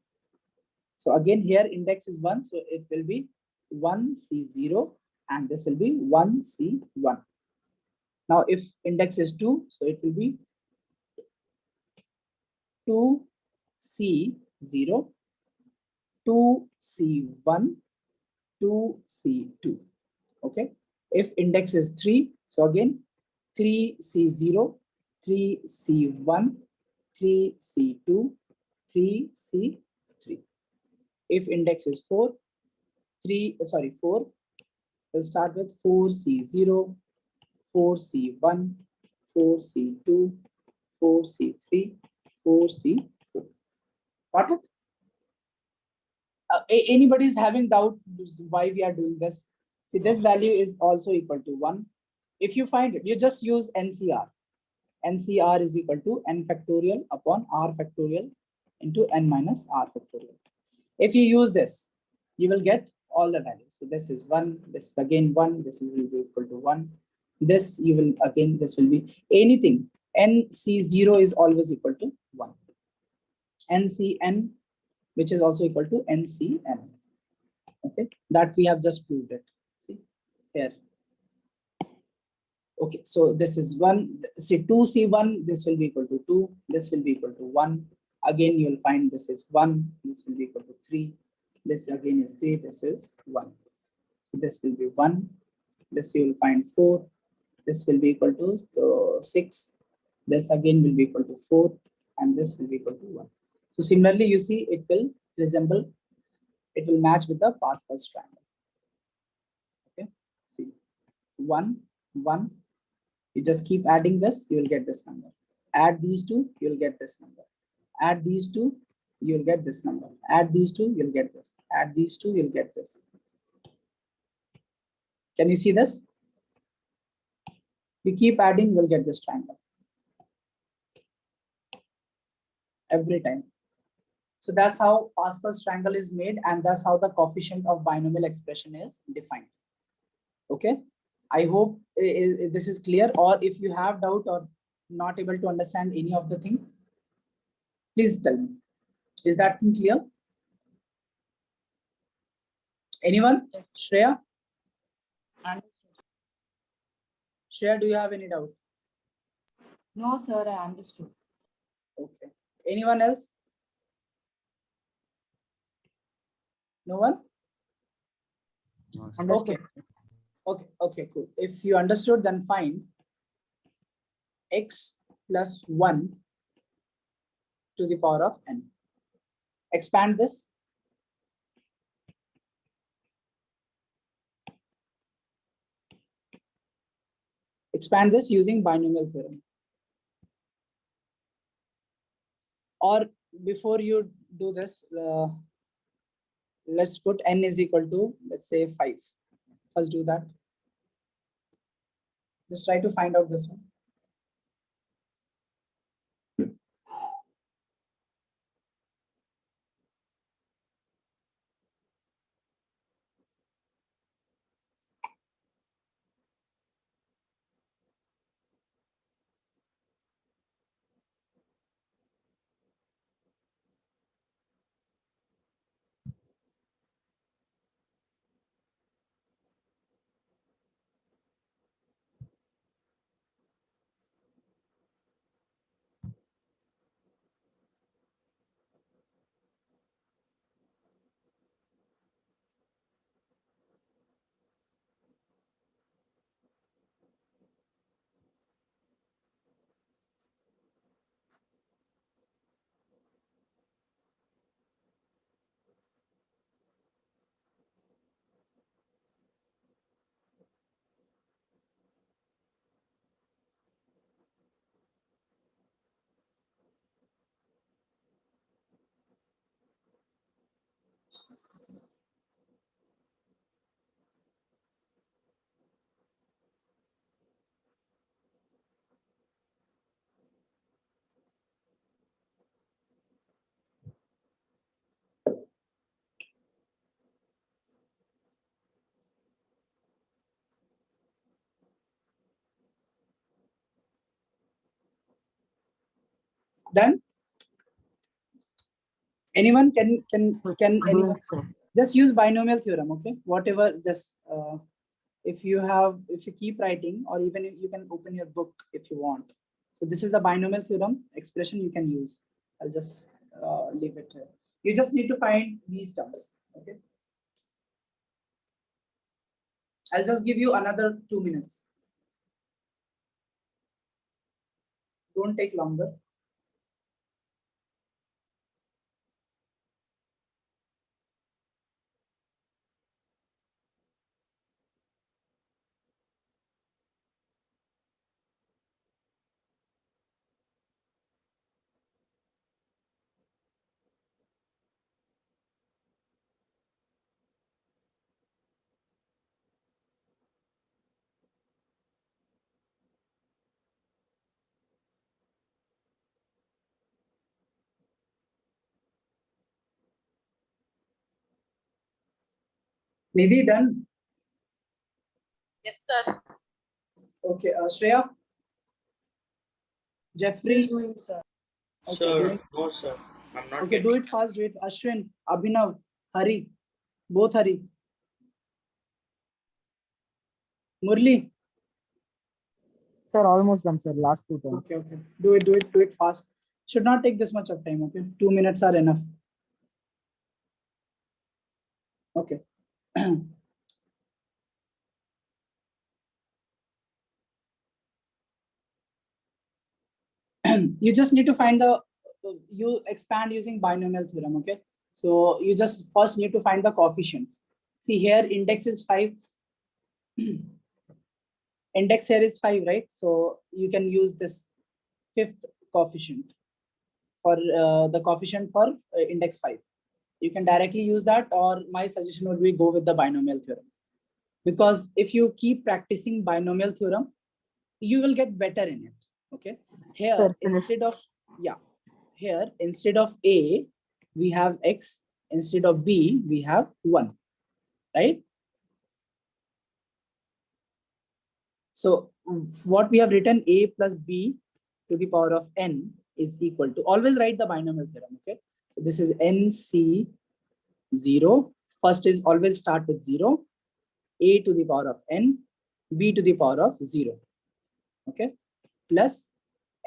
So again, here index is 1, so it will be 1c0, and this will be 1c1. Now, if index is 2, so it will be 2c0, 2c1, 2c2. Okay. If index is 3, so again 3c0, 3c1, 3c2, 3c3. If index is 4, 4, we'll start with 4c0, 4c1, 4c2, 4c3, 4c4. Got it? Anybody is having doubt why we are doing this? See, this value is also equal to 1. If you find it, you just use NCR. NCR is equal to n factorial upon r factorial into n minus r factorial. If you use this, you will get all the values. So this is 1, this is again 1, this is will be equal to 1. This you will again, this will be anything. NC0 is always equal to 1. NCN, which is also equal to NCN. Okay, that we have just proved it. See here. Okay, so this is 1. See, 2c1, this will be equal to 2, this will be equal to 1. Again, you will find this is 1, this will be equal to 3. This again is 3, this is 1. So this will be 1. This you will find 4. This will be equal to 6. This again will be equal to 4. And this will be equal to 1. So similarly, you see it will resemble, it will match with the Pascal's triangle. Okay, see 1, 1. You just keep adding this, you will get this number. Add these two, you will get this number. Add these two, you will get this number. Add these two, you'll get this. Add these two, you'll get this. Can you see this? You keep adding, you'll get this triangle. Every time. So that's how Pascal's triangle is made, and that's how the coefficient of binomial expression is defined. Okay. I hope this is clear, or if you have doubt or not able to understand any of the thing, please tell me. Is that thing clear? Anyone? Yes. Shreya? Shreya, do you have any doubt? No, sir, I understood. Okay. Anyone else? No one? Okay. Okay, cool. If you understood, then fine. X plus 1 to the power of n. Expand this. Expand this using binomial theorem. Or before you do this, let's put n is equal to, let's say 5. First do that. Just try to find out this one. Done? Anyone can Doing, anyone sir. just use binomial theorem, okay? Whatever, just if you keep writing, or even if you can open your book if you want. So this is the binomial theorem expression you can use. I'll just leave it here. You just need to find these terms, okay? I'll just give you another 2 minutes. Don't take longer. Nidhi, done? Yes, sir. Okay, Shreya? Jeffrey? Doing, sir. Okay, Sir, doing. no, sir. I'm not Okay, do getting. it fast, do it. Ashwin, Abhinav, Hari, both Hari. Murli? Sir, almost done, sir. Last 2 turns. Okay, okay. Do it fast. Should not take this much of time, okay? 2 minutes are enough. Okay. You just need to find the, you expand using binomial theorem, okay? So you just first need to find the coefficients. See here, index is 5. Index here is 5, right? So you can use this 5th coefficient for the coefficient for index 5. You can directly use that, or my suggestion would be go with the binomial theorem. Because if you keep practicing binomial theorem, you will get better in it. Okay. Here, Sir, finish. instead of A, we have X. Instead of B, we have 1. Right? So what we have written, A plus B to the power of N is equal to, always write the binomial theorem. Okay. So this is NC 0. First is always start with 0. A to the power of N, B to the power of 0. Okay. Plus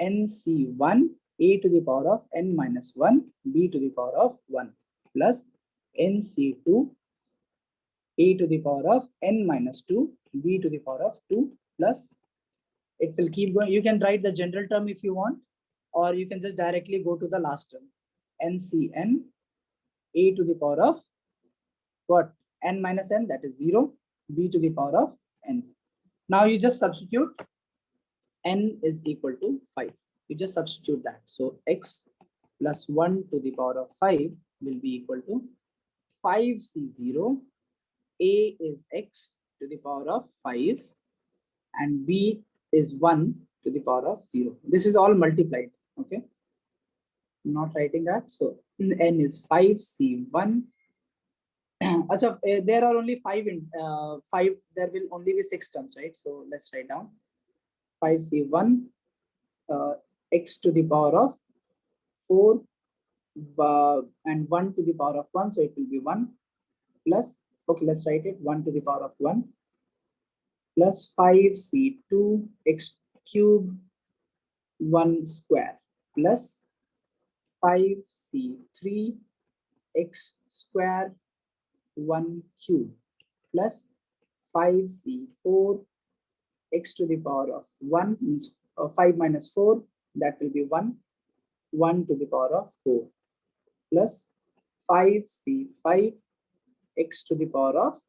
NC1, A to the power of N minus 1, B to the power of 1. Plus NC2, A to the power of N minus 2, B to the power of 2. Plus it will keep going. You can write the general term if you want, or you can just directly go to the last term. NCN, A to the power of what? N minus N, that is 0, B to the power of N. Now you just substitute N is equal to 5. You just substitute that. So X plus 1 to the power of 5 will be equal to 5C0. A is X to the power of 5 and B is 1 to the power of 0. This is all multiplied. Okay. I'm not writing that. So N is 5C1. Achha, there are only 5 in 5. There will only be 6 terms, right? So let's write down 5C1 X to the power of 4 and 1 to the power of 1. So it will be 1 plus, okay, let's write it 1 to the power of 1 plus 5C2 X cube 1 square plus 5C3 X square 1 cube plus 5C4 X to the power of 1 means 5 minus 4, that will be 1 to the power of 4 plus 5C5 X to the power of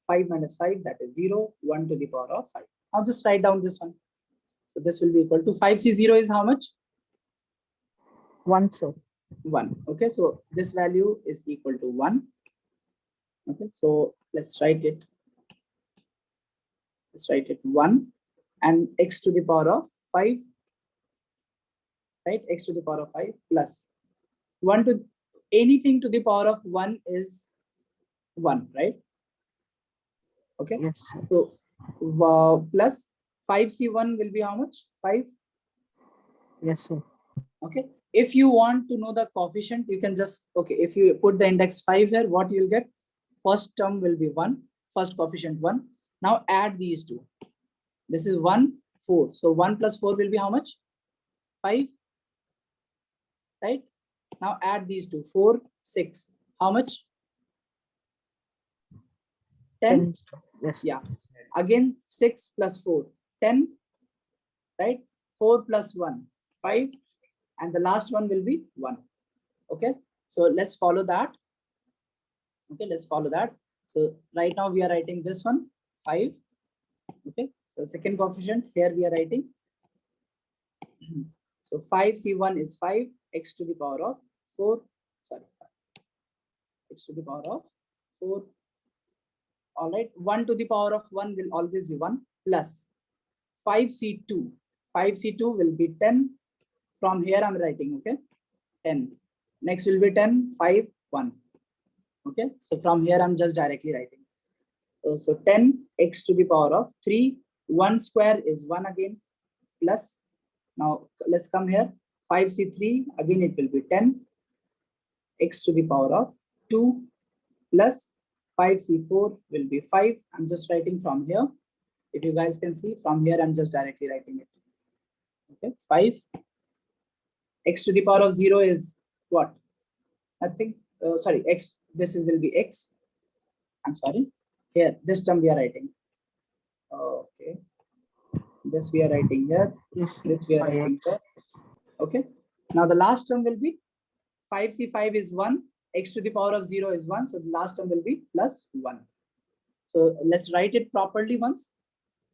5 minus 5, that is 0, 1 to the power of 5. I'll just write down this one. So this will be equal to 5C0 is how much? 1, sir. 1. Okay, so this value is equal to 1. Okay, so let's write it. Let's write it 1 and X to the power of 5. Right, X to the power of 5 plus 1 to anything to the power of 1 is 1, right? Okay. Yes, sir. So plus 5C1 will be how much? 5. Yes, sir. Okay. If you want to know the coefficient, you can just, okay, if you put the index 5 here, what you'll get? First term will be 1, first coefficient 1. Now add these two. This is 1, 4. So 1 plus 4 will be how much? 5, right? Now add these two. 4, 6. How much? 10. 10. Yes. Yeah. Again, 6 plus 4, 10, right? 4 plus 1, 5. And the last one will be 1. Okay. So let's follow that. Okay, let's follow that. So right now we are writing this one, 5. Okay. So second coefficient here we are writing. So 5C1 is 5, x to the power of 4. Sorry, 5, x to the power of 4. All right. 1 to the power of 1 will always be 1 plus 5C2. 5C2 will be 10. From here I'm writing, okay, 10. Next will be 10, 5, 1. Okay. So from here I'm just directly writing. So 10 x to the power of 3. 1 square is 1 again plus. Now let's come here. 5C3 again it will be 10 x to the power of 2 plus 5C4 will be 5. I'm just writing from here. If you guys can see from here, I'm just directly writing it. Okay, 5 x to the power of 0 is what? Nothing. Sorry, x. This is will be x. I'm sorry. Here, this term we are writing. Okay. This we are writing here. Yes. This we are 5x. writing here. Okay. Now the last term will be 5C5 is 1. X to the power of 0 is 1. So the last term will be plus 1. So let's write it properly once.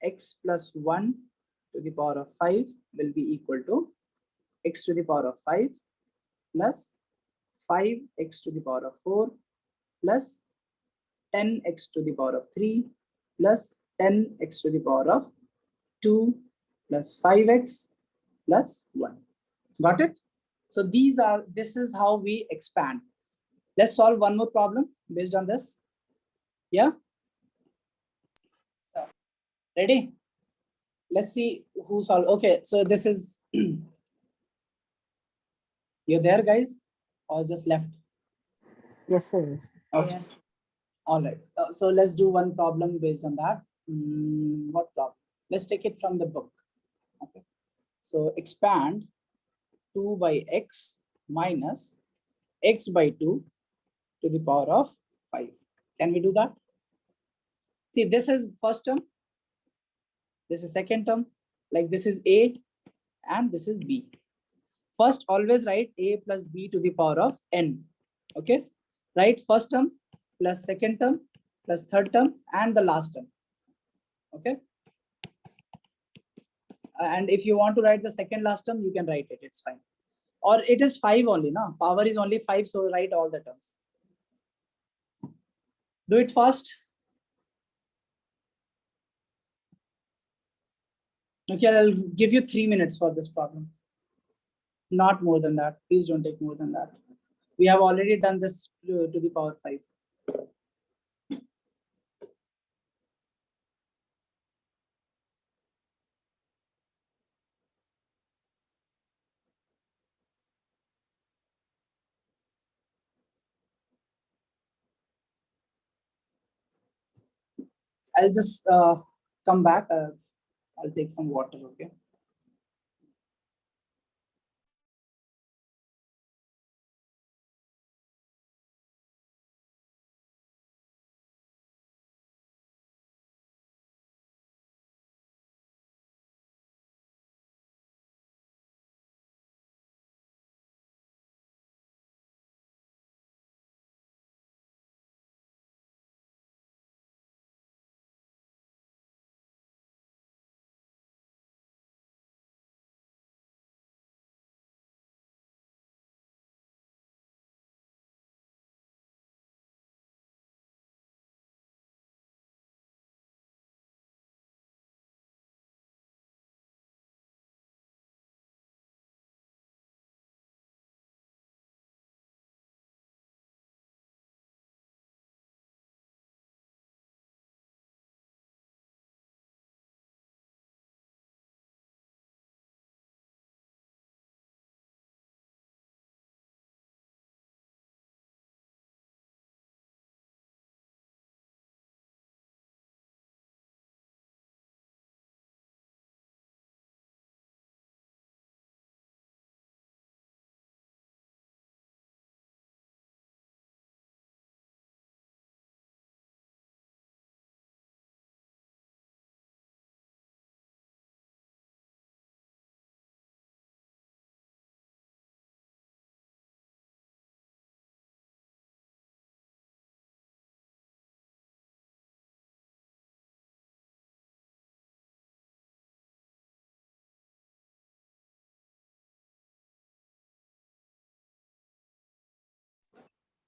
X plus 1 to the power of 5 will be equal to x to the power of 5 plus 5x to the power of 4 plus 10x to the power of 3 plus 10x to the power of 2 plus 5x plus 1. Got it? So this is how we expand. Let's solve one more problem based on this. Yeah. So, ready? Let's see who solved. Okay, so this is you're there, guys, or just left? Yes, sir. Yes. Okay. Yes. All right. So let's do one problem based on that. What problem? Let's take it from the book. Okay. So expand 2 by x minus x by 2 to the power of 5. Can we do that? See, this is first term. This is second term. Like this is a and this is b. First, always write a plus b to the power of n. Okay. Write first term plus second term plus third term and the last term. Okay. And if you want to write the second last term, you can write it. It's fine. Or it is 5 only. No? Power is only 5. So write all the terms. Do it fast. Okay, I'll give you 3 minutes for this problem. Not more than that. Please don't take more than that. We have already done this to the power 5. I'll just come back. I'll take some water. Okay.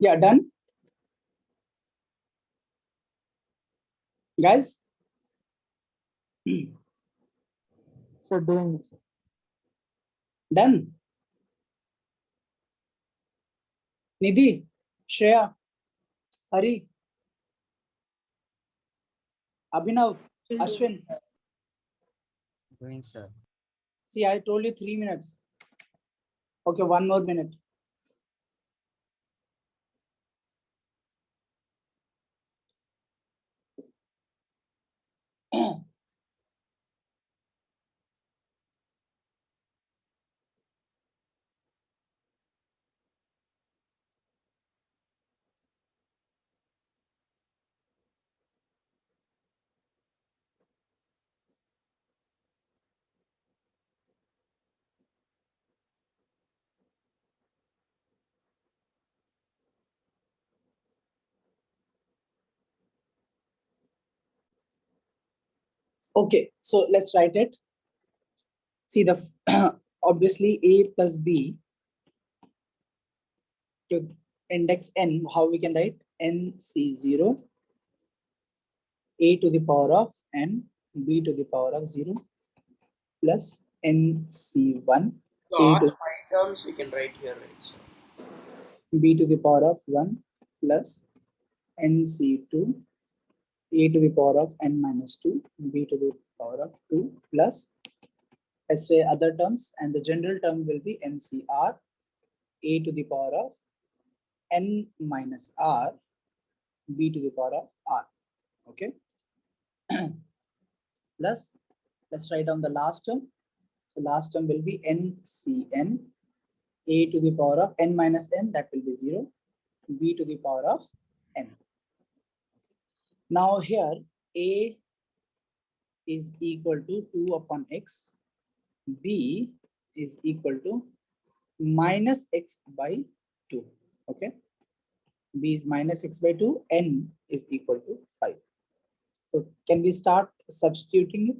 Yeah, done. Guys, So doing it. done. Nidhi, Shreya, Hari, Abhinav, Ashwin. Doing, sir. See, I told you 3 minutes. Okay, 1 more minute. Okay, so let's write it. See the obviously a plus b to index n. How we can write nc0 a to the power of n b to the power of 0 plus nc1 So a all to 5 terms we can write here, right? So b to the power of 1 plus nc2 a to the power of n minus 2 b to the power of 2 plus let's say other terms, and the general term will be ncr a to the power of n minus r b to the power of r. Okay. Plus let's write down the last term. So last term will be ncn a to the power of n minus n, that will be 0, b to the power of n. Now here a is equal to 2 upon x, b is equal to minus x by 2. Okay, b is minus x by 2, n is equal to 5. So can we start substituting it?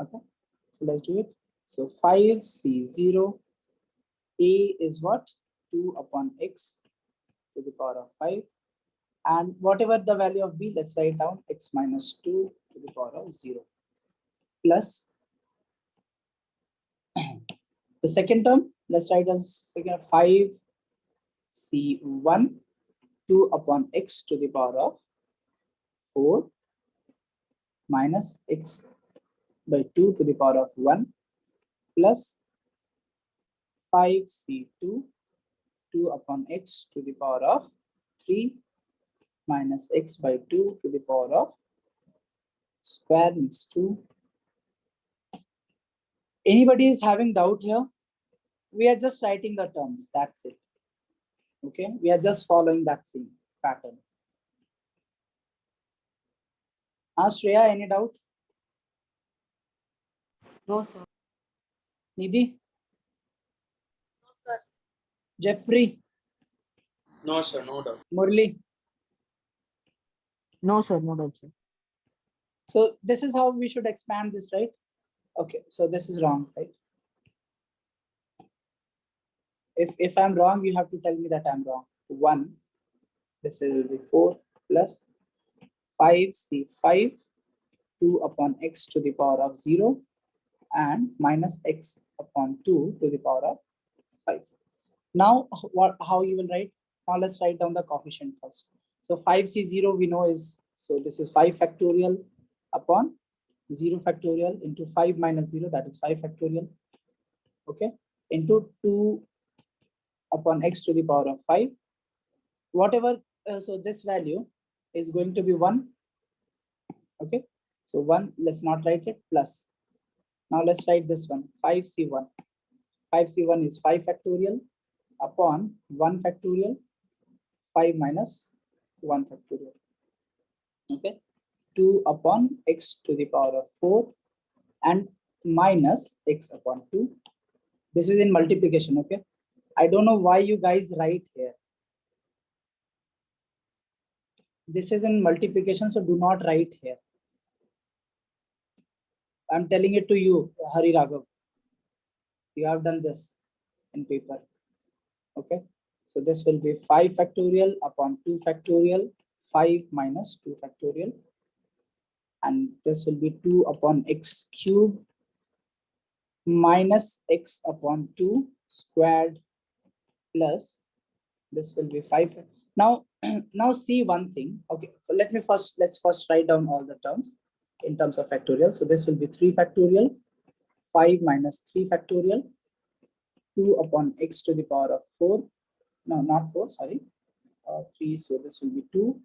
Okay, so let's do it. So 5c0 a is what? 2 upon x to the power of 5, and whatever the value of b, let's write down x minus 2 to the power of 0 plus the second term. Let's write down second 5c1 2 upon x to the power of 4 minus x by 2 to the power of 1 plus 5c2 2 upon x to the power of 3 minus x by 2 to the power of square means 2. Anybody is having doubt here? We are just writing the terms, that's it. Okay, we are just following that same pattern. Shreya, any doubt? No, sir. Nidhi? No, sir. Jeffrey? no, sir, no doubt. Murli? No, sir, no doubt, sir. So this is how we should expand this, right? Okay, so this is wrong, right? If I'm wrong, you have to tell me that I'm wrong. 1, this will be 4 plus 5c5 2 upon x to the power of 0 and minus x upon 2 to the power of 5. Now, how you will write? Now let's write down the coefficient first. So 5c0 we know is, so this is 5 factorial upon 0 factorial into 5 minus 0, that is 5 factorial. Okay, into 2 upon x to the power of 5. Whatever, so this value is going to be 1. Okay, so 1, let's not write it, plus. Now let's write this one, 5c1. 5c1 is 5 factorial upon 1 factorial, 5 minus 1 factorial. Okay, 2 upon x to the power of 4 and minus x upon 2. This is in multiplication. Okay, I don't know why you guys write here. This is in multiplication, so do not write here. I'm telling it to you, Hari Raghav. You have done this in paper. Okay, So this will be 5 factorial upon 2 factorial, 5 minus 2 factorial. And this will be 2 upon x cubed minus x upon 2 squared plus this will be 5. Now, now see one thing. Okay, so let's first write down all the terms in terms of factorial. So this will be 3 factorial, 5 minus 3 factorial, 2 upon x to the power of 4. No, not 4, sorry. 3, so this will be 2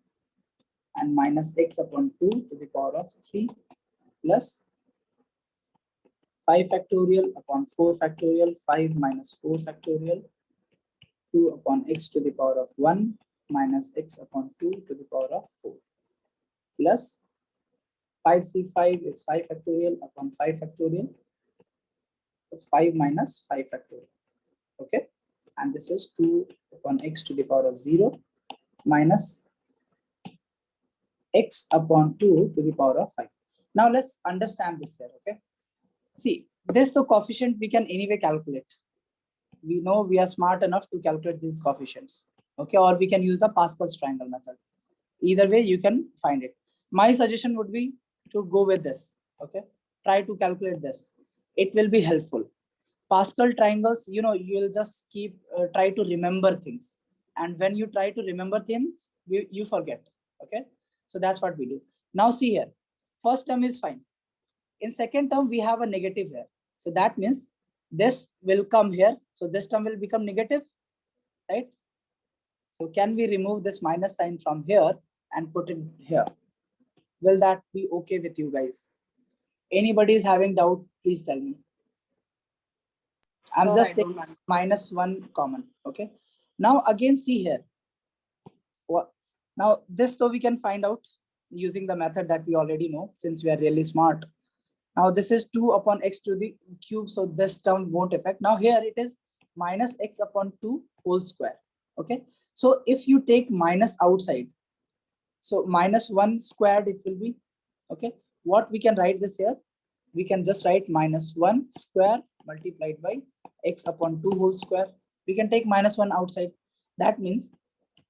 and minus x upon 2 to the power of 3 plus 5 factorial upon 4 factorial, 5 minus 4 factorial, 2 upon x to the power of 1 minus x upon 2 to the power of 4 plus 5c5 is 5 factorial upon 5 factorial, so 5 minus 5 factorial. Okay, and this is 2 upon x to the power of 0 minus x upon 2 to the power of 5. Now let's understand this here. Okay, see this the coefficient we can anyway calculate. We know we are smart enough to calculate these coefficients. Okay, or we can use the Pascal's triangle method. Either way you can find it. My suggestion would be to go with this. Okay, try to calculate this. It will be helpful. Pascal triangles, you know, you will just keep try to remember things, and when you try to remember things, you forget. Okay, so that's what we do. Now see here, first term is fine. In second term we have a negative here, so that means this will come here, so this term will become negative, right? So can we remove this minus sign from here and put it here? Will that be okay with you guys? Anybody is having doubt, please tell me. I'm Sir, just I don't taking understand. minus 1 common. Okay, now again see here. What now this though we can find out using the method that we already know, since we are really smart. Now this is 2 upon x to the cube, so this term won't affect. Now here it is minus x upon 2 whole square. Okay, so if you take minus outside, so minus 1 squared it will be. Okay, what we can write this here? We can just write minus 1 square multiplied by x upon 2 whole square. We can take minus 1 outside. That means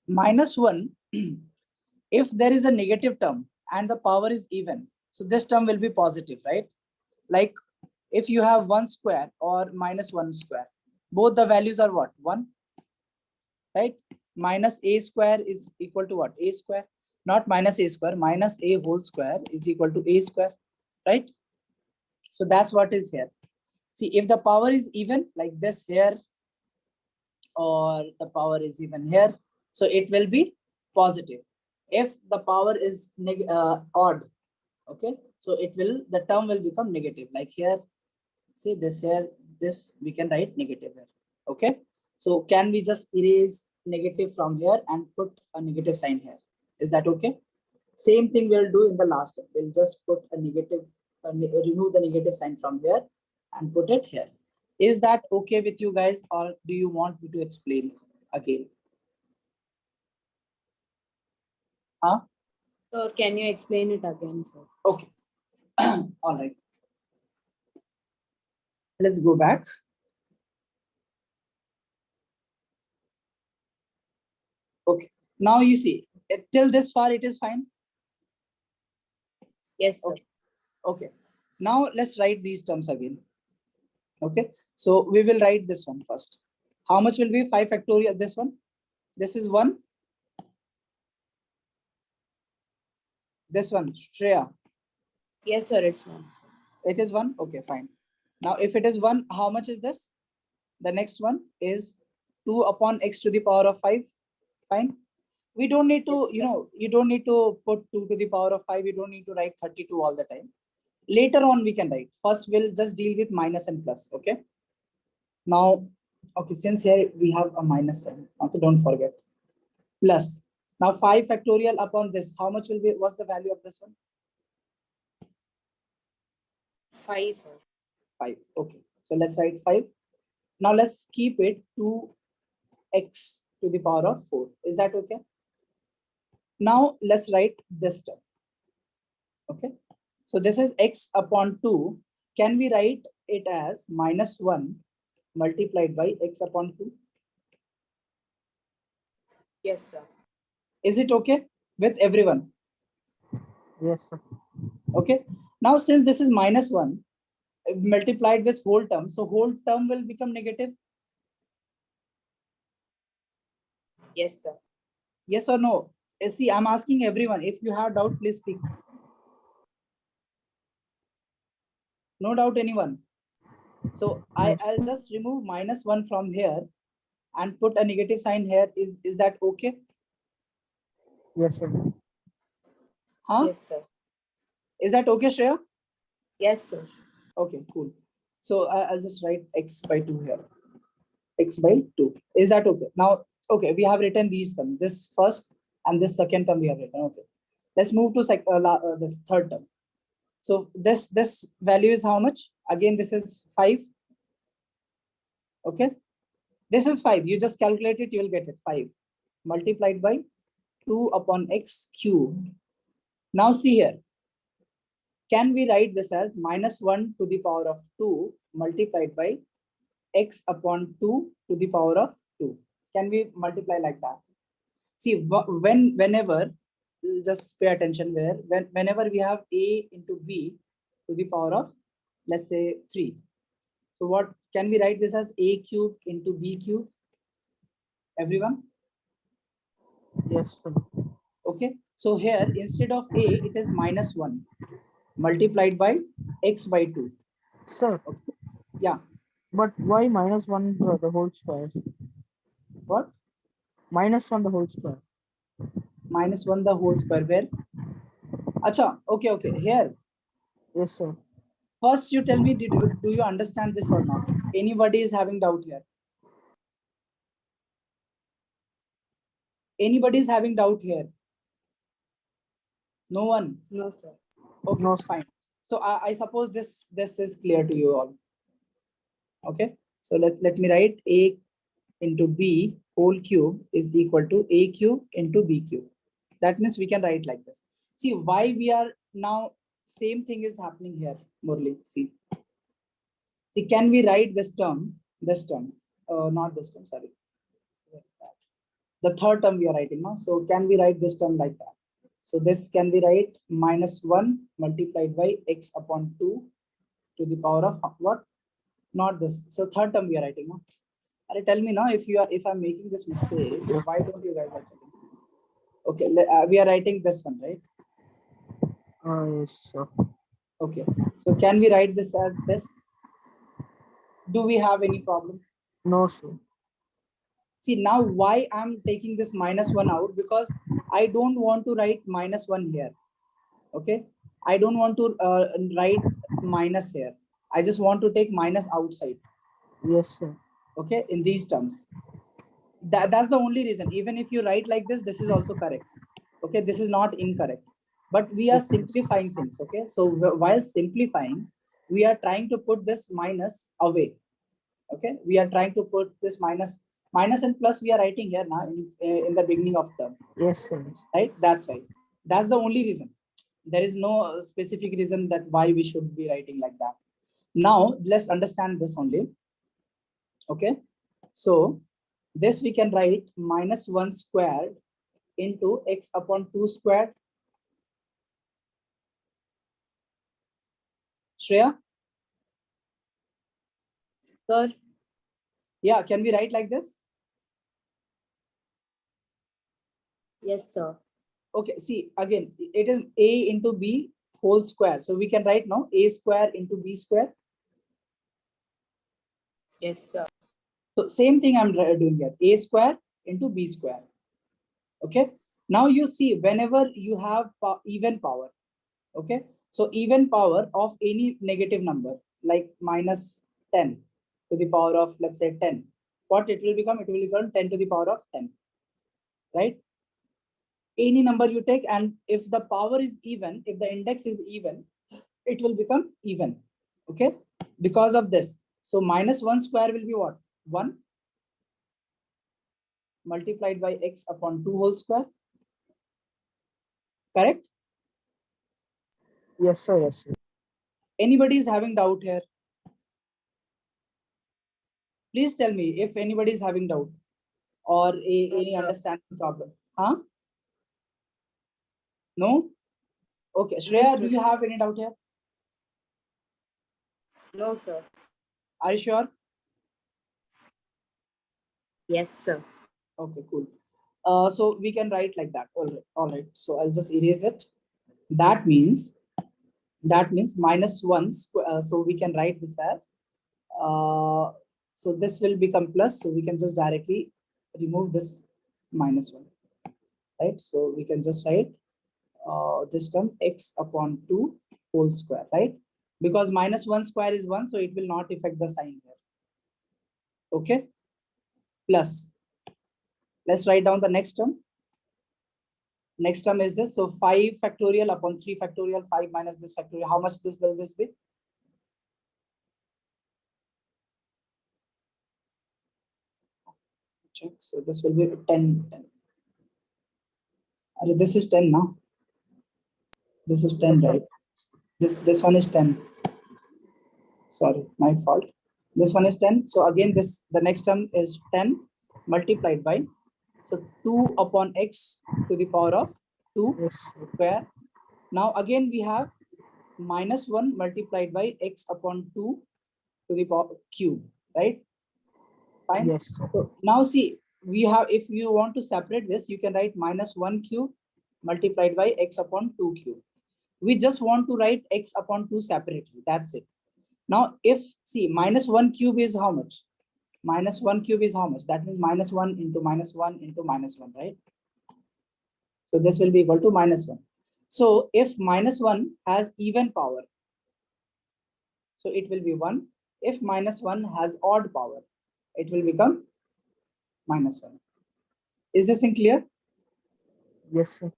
minus 1, if there is a negative term and the power is even, so this term will be positive, right? Like if you have 1 square or minus 1 square, both the values are what? 1, right? Minus a square is equal to what? A square, not minus a square, minus a whole square is equal to a square, right? So that's what is here. See, if the power is even like this here, or the power is even here, so it will be positive. If the power is odd, okay, so it will, the term will become negative. Like here, see this here, this we can write negative here. Okay, so can we just erase negative from here and put a negative sign here? Is that okay? Same thing we'll do in the last step. We'll just put a negative, remove the negative sign from here and put it here. Is that okay with you guys, or do you want me to explain again? Huh? Sir, can you explain it again, sir? Okay. All right. Let's go back. Okay. Now you see, till this far it is fine. Yes, sir. Okay. Okay. Now let's write these terms again. Okay. So we will write this one first. How much will be 5 factorial? This one. This is 1. This one, Shreya. Yes, sir, it's 1. It is 1. Okay, fine. Now, if it is 1, how much is this? The next one is 2 upon x to the power of 5. Fine. We don't need to, Yes, you know, you don't need to put 2 to the power of 5. You don't need to write 32 all the time. Later on, we can write. First, we'll just deal with minus and plus. Okay. Now, okay, since here we have a minus sign. Okay, don't forget. Plus. Now, 5 factorial upon this. How much will be, what's the value of this one? 5, sir. 5. Okay. So let's write 5. Now let's keep it to x to the power of 4. Is that okay? Now let's write this term. Okay. So this is x upon 2. Can we write it as minus 1 multiplied by x upon 2? Yes, sir. Is it okay with everyone? Yes, sir. Okay. Now, since this is -1 multiplied with whole term, so whole term will become negative. Yes, sir. Yes or no? See, I'm asking everyone. If you have doubt, please speak. No doubt, anyone. So I'll just remove -1 from here and put a negative sign here. Is that okay? Yes, sir. Huh? Yes, sir. Is that okay, Shreya? Yes, sir. Okay, cool. So I'll just write x by 2 here. X by 2. Is that okay? Now, okay, we have written these terms. This first and this second term we have written. Okay. Let's move to this third term. So this value is how much? Again, this is 5. Okay. This is 5. You just calculate it, you will get it. 5 multiplied by 2 upon x cubed. Now see here. Can we write this as -1 to the power of 2 multiplied by x upon 2 to the power of 2? Can we multiply like that? See, whenever, just pay attention whenever we have a into b to the power of, let's say, 3. So what can we write this as? A cube into b cube. Everyone? Yes, sir. Okay. So here, instead of a, it is -1 multiplied by x by 2. Sir, Okay. Yeah. but why -1 the whole square? What? -1 the whole square. -1 the whole square. Where? Acha. Okay. Okay. Here. Yes, sir. First, you tell me, do you understand this or not? Anybody is having doubt here? Anybody is having doubt here? No one. No, sir. Okay, No, sir. fine. So I suppose this is clear to you all. Okay. So let me write a into b whole cube is equal to a cube into b cube. That means we can write like this. See why we are now, same thing is happening here, Murli. See, can we write this term, not this term, sorry. The third term we are writing now. So can we write this term like that? So this can be write -1 multiplied by x upon 2 to the power of what? Not this. So third term we are writing now. Tell me now if I'm making this mistake, why don't you guys are telling? Okay, we are writing this one, right? Yes, sir. Okay. So can we write this as this? Do we have any problem? No, sir. See, now why I'm taking this -1 out? Because I don't want to write -1 here. Okay. I don't want to write minus here. I just want to take minus outside. Yes, sir. Okay. In these terms. That's the only reason. Even if you write like this is also correct. Okay. This is not incorrect. But we are simplifying things. Okay. So while simplifying, we are trying to put this minus away. Okay. We are trying to put this minus and plus we are writing here now in the beginning of term. Yes, sir. Right. That's why. That's the only reason. There is no specific reason that why we should be writing like that. Now let's understand this only. Okay. So this we can write -1 squared into x upon 2 squared. Shreya? Sir. Yeah, can we write like this? Yes, sir. Okay, see again, it is a into b whole square. So we can write now a square into b square. Yes, sir. So same thing I'm doing here, a square into b square. Okay. Now you see whenever you have even power. Okay. So even power of any negative number like -10 to the power of, let's say, 10. What it will become? It will become 10 to the power of 10. Right? Any number you take, and if the power is even, if the index is even, it will become even. Okay. Because of this. So -1 square will be what? 1 multiplied by x upon 2 whole square. Correct? Yes, sir. Yes, sir. Anybody is having doubt here? Please tell me if anybody is having doubt. or any understanding problem? Huh? No? Okay, Shreya, do you have any doubt here? No, sir. Are you sure? Yes, sir. Okay, cool. So we can write like that. All right. So I'll just erase it. That means minus 1 square. So we can write this as so this will become plus. So we can just directly remove this minus 1, right? So we can just write this term x upon 2 whole square, right? Because minus 1 square is 1, so it will not affect the sign here. Okay, plus. Let's write down the next term. Next term is this. So 5 factorial upon 3 factorial, 5 minus this factorial. How much this will this be? Check. So this will be 10. 10. This is 10 now. This is 10, right? This one is 10. Sorry, my fault. This one is 10. So again, the next term is 10 multiplied by, so 2 upon x to the power of 2 Yes. square. Now again we have minus 1 multiplied by x upon 2 to the power cube, right? Fine. Yes. So now see, we have, if you want to separate this, you can write minus 1 cube multiplied by x upon 2 cube. We just want to write x upon 2 separately. That's it. Now, if see, minus 1 cube is how much? Minus 1 cube is how much? That means minus 1 into minus 1 into minus 1, right? So this will be equal to minus 1. So if minus 1 has even power, so it will be 1. If minus 1 has odd power, it will become minus 1. Is this in clear? Yes, sir.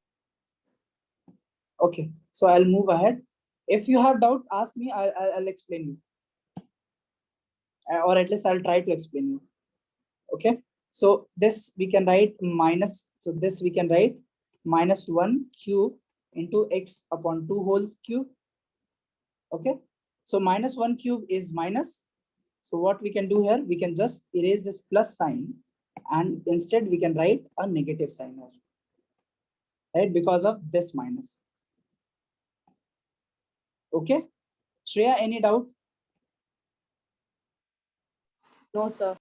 Okay, so I'll move ahead. If you have doubt, ask me, I'll explain you. Or at least I'll try to explain you. Okay, so this we can write minus, so this we can write minus 1 cube into x upon 2 whole cube. Okay, so minus 1 cube is minus. So what we can do here, we can just erase this plus sign and instead we can write a negative sign here, right? Because of this minus. Okay, Shreya, any doubt? No, sir.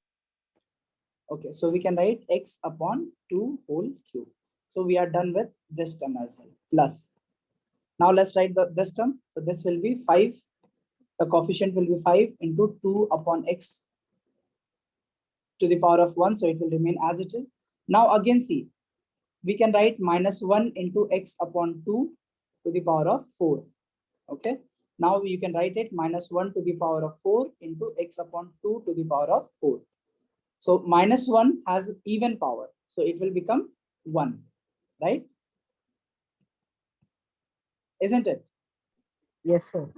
Okay, so we can write x upon 2 whole cube. So we are done with this term as well, plus. Now let's write this term. So this will be 5. The coefficient will be 5 into 2 upon x to the power of 1. So it will remain as it is. Now again, see, we can write minus 1 into x upon 2 to the power of 4. Okay. Now you can write it minus 1 to the power of 4 into x upon 2 to the power of 4. So minus 1 has even power. So it will become 1, right? Isn't it? Yes, sir.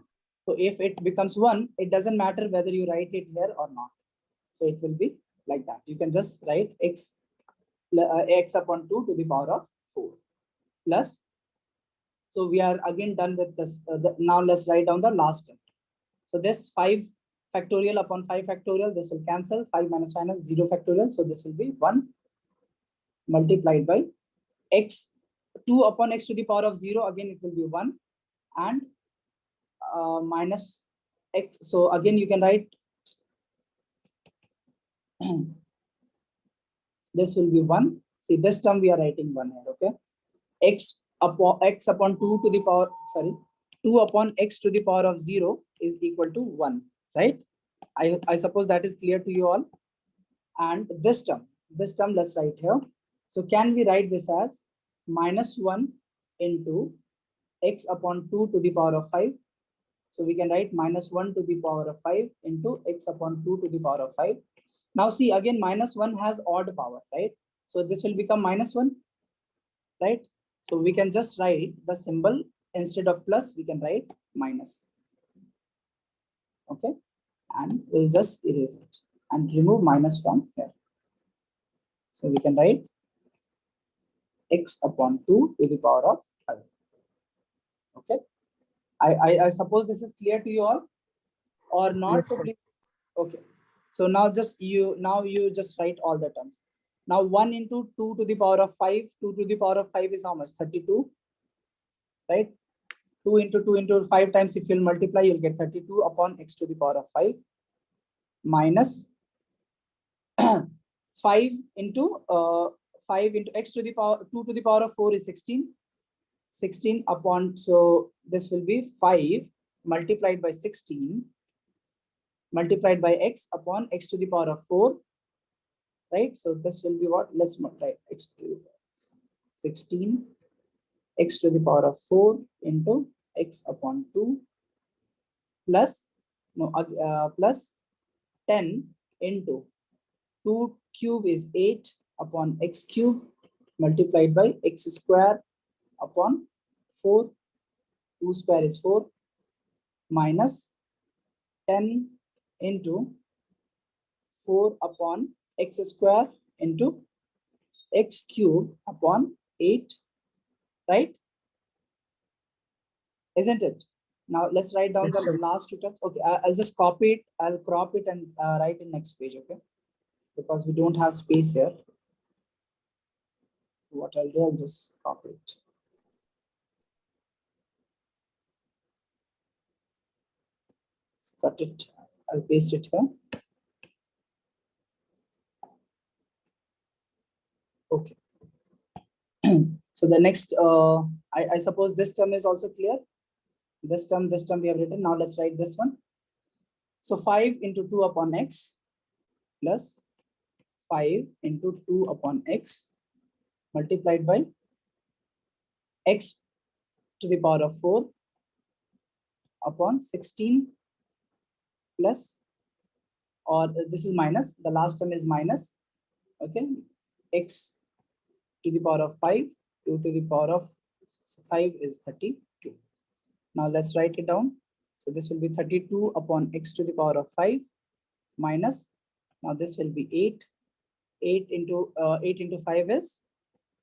So if it becomes 1, it doesn't matter whether you write it here or not. So it will be like that. You can just write x upon 2 to the power of 4 plus. So we are again done with this. Now let's write down the last term. So this 5 factorial upon 5 factorial, this will cancel. 5 minus minus 0 factorial. So this will be 1 multiplied by x, 2 upon x to the power of 0. Again, it will be 1 and minus x. So again, you can write this will be 1. See, this term we are writing 1 here. Okay, x upon 2 to the power, sorry, 2 upon x to the power of 0 is equal to 1, right? I suppose that is clear to you all. And this term let's write here. So can we write this as minus 1 into x upon 2 to the power of 5? So we can write minus 1 to the power of 5 into x upon 2 to the power of 5. Now see, again, minus 1 has odd power, right? So this will become minus 1, right? So we can just write the symbol, instead of plus, we can write minus. Okay, and we'll just erase it and remove minus from here. So we can write x upon 2 to the power of 5. Okay, I suppose this is clear to you all or not? Yes, So sir. please. Okay, so now you just write all the terms. Now 1 into 2 to the power of 5, 2 to the power of 5 is how much? 32, right? 2 into 2 into 5 times, if you'll multiply, you'll get 32 upon x to the power of 5 minus 5 into 5 into x to the power 2 to the power of 4 is 16. 16 upon, so this will be 5 multiplied by 16 multiplied by x upon x to the power of 4, right? So this will be what? Let's multiply x to 16 x to the power of 4 into x upon 2 plus plus 10 into 2 cube is 8 upon x cube multiplied by x square upon 4, 2 square is 4 minus 10 into 4 upon x square into x cube upon 8, right? Isn't it? Now let's write down Yes, the sir. last two terms. Okay, I'll just copy it. I'll crop it and write in next page, okay? Because we don't have space here. What I'll do, I'll just copy it. Let's cut it. I'll paste it here. Okay. So the next, I suppose this term is also clear. This term we have written. Now let's write this one. So 5 into 2 upon x plus 5 into 2 upon x multiplied by x to the power of 4 upon 16 plus, or this is minus, the last term is minus, okay, x to the power of 5, 2 to the power of 5 is 32. Now let's write it down. So this will be 32 upon x to the power of 5 minus, now this will be 8. 8 into 5 is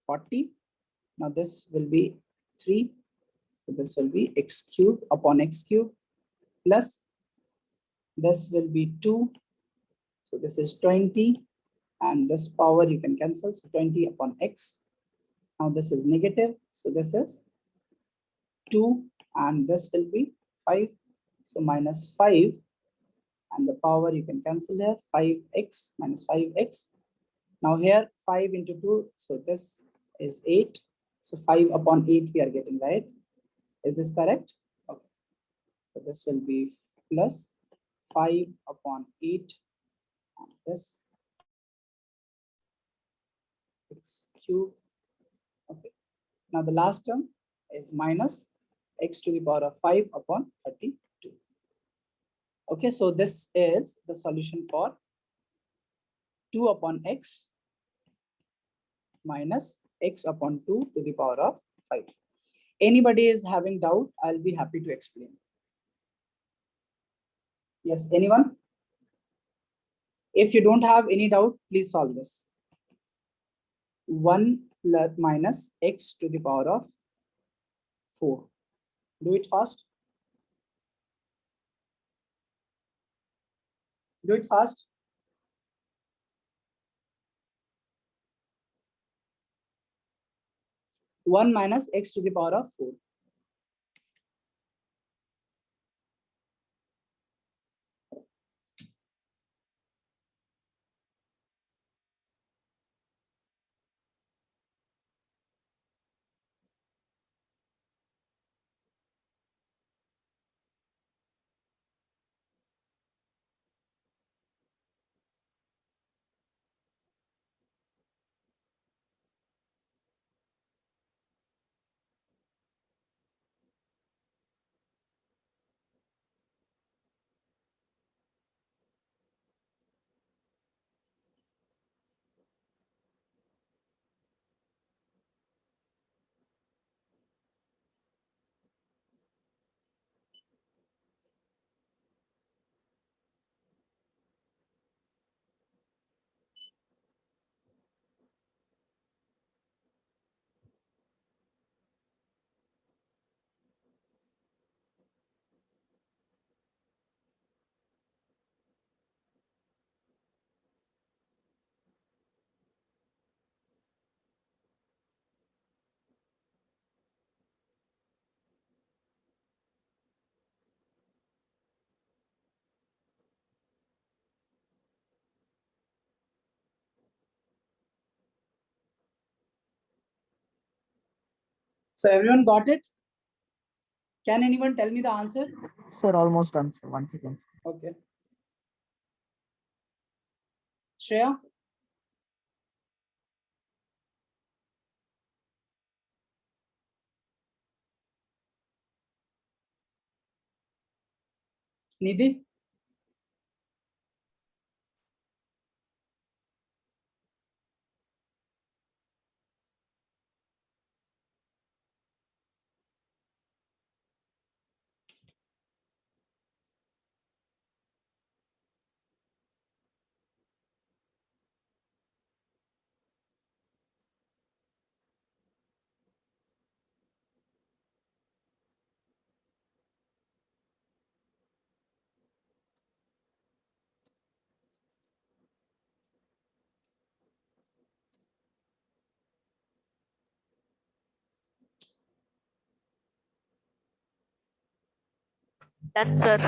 40. Now this will be 3. So this will be x cube upon x cube plus this will be 2. So this is 20 and this power you can cancel. So 20 upon x. Now this is negative. So this is 2 and this will be 5. So minus 5 and the power you can cancel here, 5x minus 5x. Now here 5 into 2. So this is 8. So 5 upon 8 we are getting, right? Is this correct? Okay. So this will be plus 5 upon 8 and this x cube. Okay. Now the last term is minus x to the power of 5 upon 32. Okay, so this is the solution for 2 upon x minus x upon 2 to the power of 5. Anybody is having doubt, I'll be happy to explain. Yes, anyone? If you don't have any doubt, please solve this. 1 plus minus x to the power of 4. Do it fast. Do it fast. One minus x to the power of 4. So everyone got it? Can anyone tell me the answer? Sir, almost done, sir. 1 second. Okay. Shreya? Nidhi? Done, sir.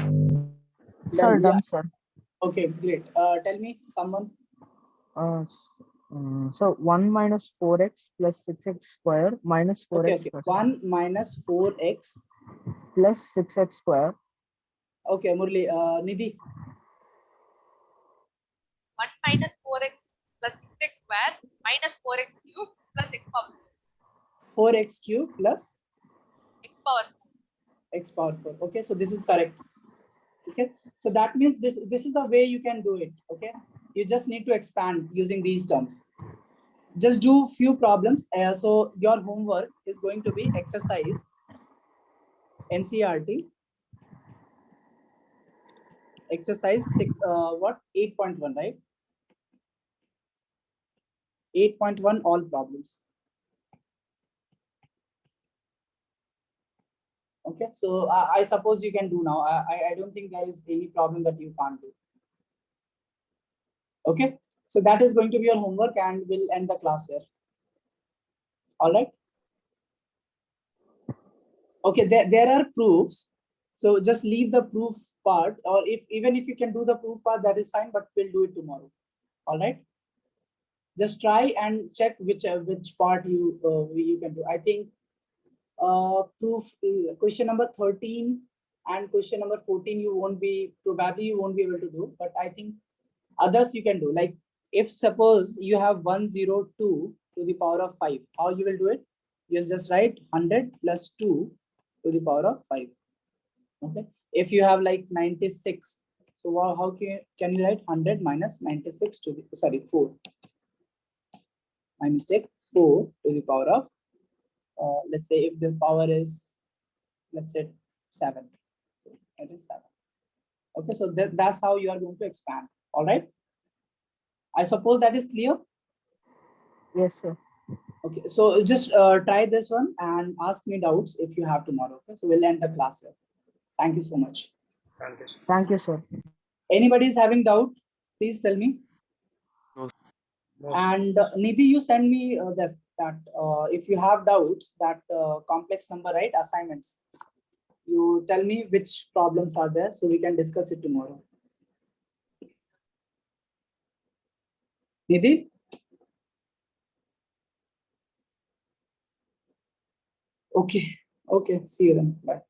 Sir, Yeah. done, sir. Okay, great. Tell me, someone. So 1 minus 4x plus 6x square minus 4x Okay. plus 1 minus 4x. plus 6x square. Okay, Murli. Nidhi. 1 minus 4x plus 6x square minus 4x cube plus x power 4x cube plus x power 4. x power 4. Okay, so this is correct. Okay, so that means this is the way you can do it. Okay, you just need to expand using these terms. Just do few problems. So your homework is going to be exercise NCRT exercise 6 what 8.1, right? 8.1 all problems. Okay, so I suppose you can do now. I don't think there is any problem that you can't do. Okay, so that is going to be your homework and we'll end the class here. All right. Okay, there are proofs. So just leave the proof part, or even if you can do the proof part, that is fine, but we'll do it tomorrow. All right. Just try and check which part you can do. I think proof question number 13 and question number 14 you won't be able to do, but I think others you can do. Like if suppose you have 102 to the power of 5, how you will do it? You'll just write 100 plus 2 to the power of 5. Okay, if you have like 96, so how can you write 100 minus 96 to the, sorry, 4, my mistake, 4 to the power of let's say if the power is, let's say 7, so it is 7. Okay, so that's how you are going to expand. All right, I suppose that is clear. Yes, sir. Okay, so just try this one and ask me doubts if you have tomorrow. Okay, so we'll end the class here. Thank you so much. Thank you, sir. Thank you, sir. Anybody is having doubt, please tell me. No, sir. And Nidhi, you send me that if you have doubts, that complex number, right, assignments, you tell me which problems are there so we can discuss it tomorrow. Nidhi? Okay, see you then, bye.